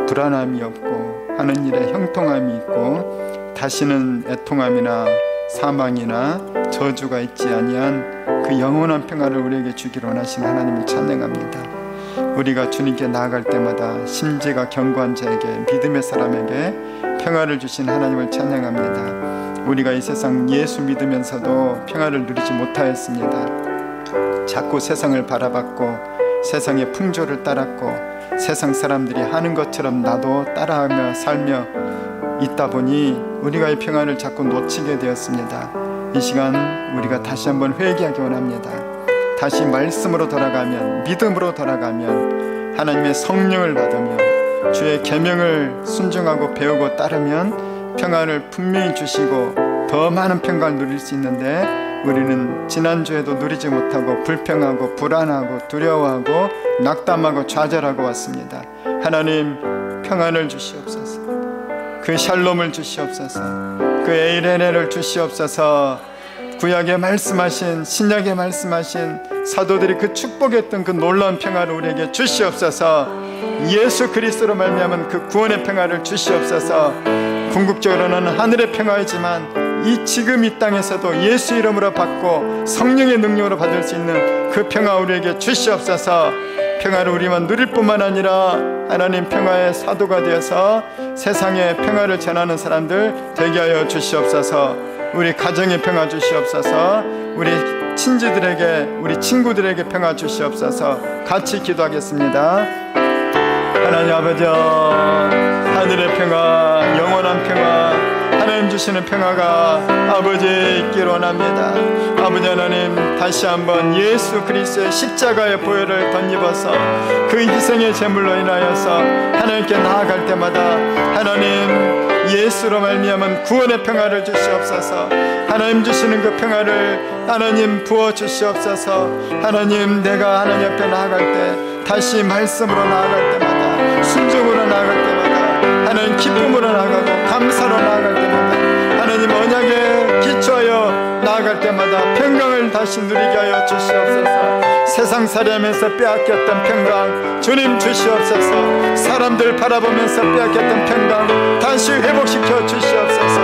불안함이 없고 하는 일에 형통함이 있고 다시는 애통함이나 사망이나 저주가 있지 아니한 그 영원한 평화를 우리에게 주기를 원하시는 하나님을 찬양합니다. 우리가 주님께 나아갈 때마다 심지가 견고한 자에게, 믿음의 사람에게 평화를 주신 하나님을 찬양합니다. 우리가 이 세상 예수 믿으면서도 평화를 누리지 못하였습니다. 자꾸 세상을 바라봤고 세상의 풍조를 따랐고 세상 사람들이 하는 것처럼 나도 따라하며 살며 있다 보니 우리가 이 평화를 자꾸 놓치게 되었습니다. 이 시간 우리가 다시 한번 회개하기 원합니다. 다시 말씀으로 돌아가면, 믿음으로 돌아가면, 하나님의 성령을 받으며 주의 계명을 순종하고 배우고 따르면 평화를 분명히 주시고 더 많은 평강을 누릴 수 있는데, 우리는 지난주에도 누리지 못하고 불평하고 불안하고 두려워하고 낙담하고 좌절하고 왔습니다. 하나님, 평안을 주시옵소서. 그 샬롬을 주시옵소서. 그 에이레네를 주시옵소서. 구약에 말씀하신, 신약에 말씀하신 사도들이 그 축복했던 그 놀라운 평화를 우리에게 주시옵소서. 예수 그리스도로 말미암은 그 구원의 평화를 주시옵소서. 궁극적으로는 하늘의 평화이지만 지금 이 땅에서도 예수 이름으로 받고 성령의 능력으로 받을 수 있는 그 평화 우리에게 주시옵소서. 평화를 우리만 누릴 뿐만 아니라 하나님 평화의 사도가 되어서 세상에 평화를 전하는 사람들 되게 하여 주시옵소서. 우리 가정에 평화 주시옵소서. 우리 친지들에게, 우리 친구들에게 평화 주시옵소서. 같이 기도하겠습니다. 하나님 아버지, 하늘의 평화, 영원한 평화, 하나님 주시는 평화가 아버지에 있기를 원합니다. 아버지 하나님, 다시 한번 예수 그리스도의 십자가의 보혈을 덧입어서 그 희생의 제물로 인하여서 하나님께 나아갈 때마다 하나님 예수로 말미암은 구원의 평화를 주시옵소서. 하나님 주시는 그 평화를 하나님 부어 주시옵소서. 하나님, 내가 하나님 앞에 나아갈 때, 다시 말씀으로 나아갈 때마다, 순종으로 나아갈 때마다, 하나님 기쁨으로 나아가고 감사로 나아갈 때마다, 하나님 언약에 기초하여 나아갈 때마다 평강을 다시 누리게 하여 주시옵소서. 세상 살아면서 빼앗겼던 평강 주님 주시옵소서. 사람들 바라보면서 빼앗겼던 평강 다시 회복시켜 주시옵소서.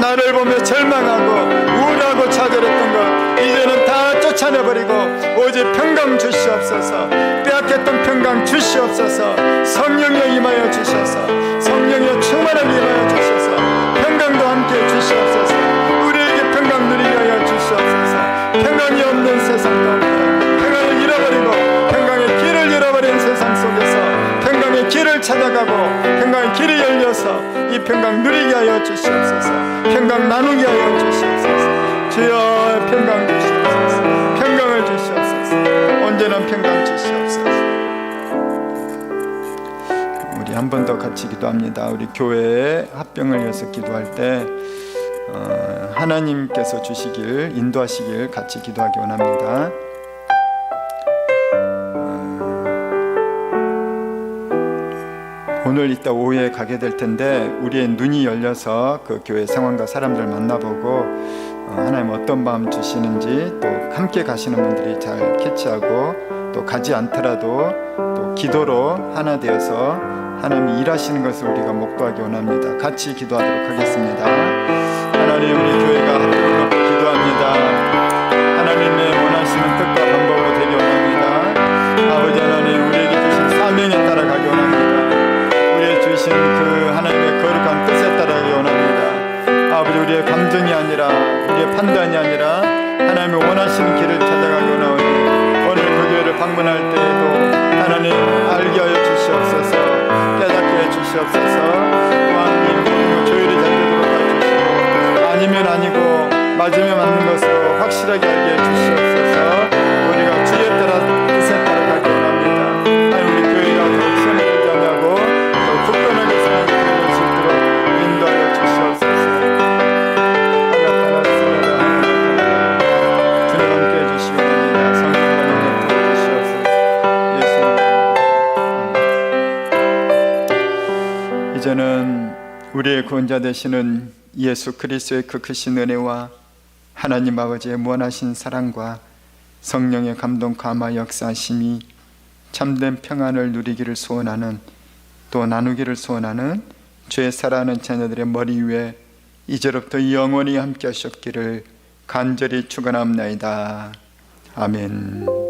나를 보며 절망하고 우울하고 좌절했던 것 이제는 다 쫓아내버리고 오직 평강 주시옵소서. 빼앗겼던 평강 주시옵소서. 성령에 임하여 주셔서 성령의 충만함 임하여 주셔서 평강도 함께 주시옵소서. 우리에게 평강 누리게 하여 주시옵소서. 평강이 없는 세상 가운데 평강을 잃어버리고 평강의 길을 잃어버린 세상 속에서 평강의 길을 찾아가고 평강의 길이 열려서 이 평강 누리게 하여 주시옵소서. 평강 나누게 하여 주시옵소서. 주여 평강 주시옵소서. 평강을 주시옵소서. 온전한 평강 주시옵소서. 우리 한 번 더 같이 기도합니다. 우리 교회의 합병을 위해서 기도할 때 하나님께서 주시길, 인도하시길 같이 기도하기 원합니다. 오늘 이따 오후에 가게 될 텐데 우리의 눈이 열려서 그 교회 상황과 사람들 만나보고 하나님 어떤 마음 주시는지, 또 함께 가시는 분들이 잘 캐치하고, 또 가지 않더라도 또 기도로 하나 되어서 하나님이 일하시는 것을 우리가 목도하기 원합니다. 같이 기도하도록 하겠습니다. 하나님, 우리 교회가 합병을 놓고 기도합니다. 하나님의 원하시는 뜻과 방법으로 되기 원합니다. 아버지 하나님, 우리에게 주신 사명에 따라가기 원합니다. 우리에게 주신 그 하나님의 거룩한 뜻에 따라가기 원합니다. 아버지, 우리의 감정이 아니라, 우리의 판단이 아니라 하나님의 원하시는 길을 찾아가기 원하오니 오늘 그 교회를 방문할 때에도 하나님 알게 하여 주시옵소서. 깨닫게 해 주시옵소서. 또한 이 모든 조율이 잘 되도록 하여 주시고, 아니면 아니고 확실하게 알게 해주시옵소서. 우리가 주에 따라 뜻에 따라가기 원합니다. 하나님 우리 교회가 더욱 선을 겸하고 더 굳건하게 사랑을 드릴 수 있도록 인도하여 주시옵소서. 주님 함께 해주시기 원합니다. 성령님 함께 해주시옵소서. 예수님. 이제는 우리의 구원자 되시는 예수 그리스도의 그 크신 은혜와 하나님 아버지의 무한하신 사랑과 성령의 감동 감화 역사하심이 참된 평안을 누리기를 소원하는, 또 나누기를 소원하는 주의 사랑하는 자녀들의 머리 위에 이제로부터 영원히 함께 하셨기를 간절히 축원합나이다. 아멘.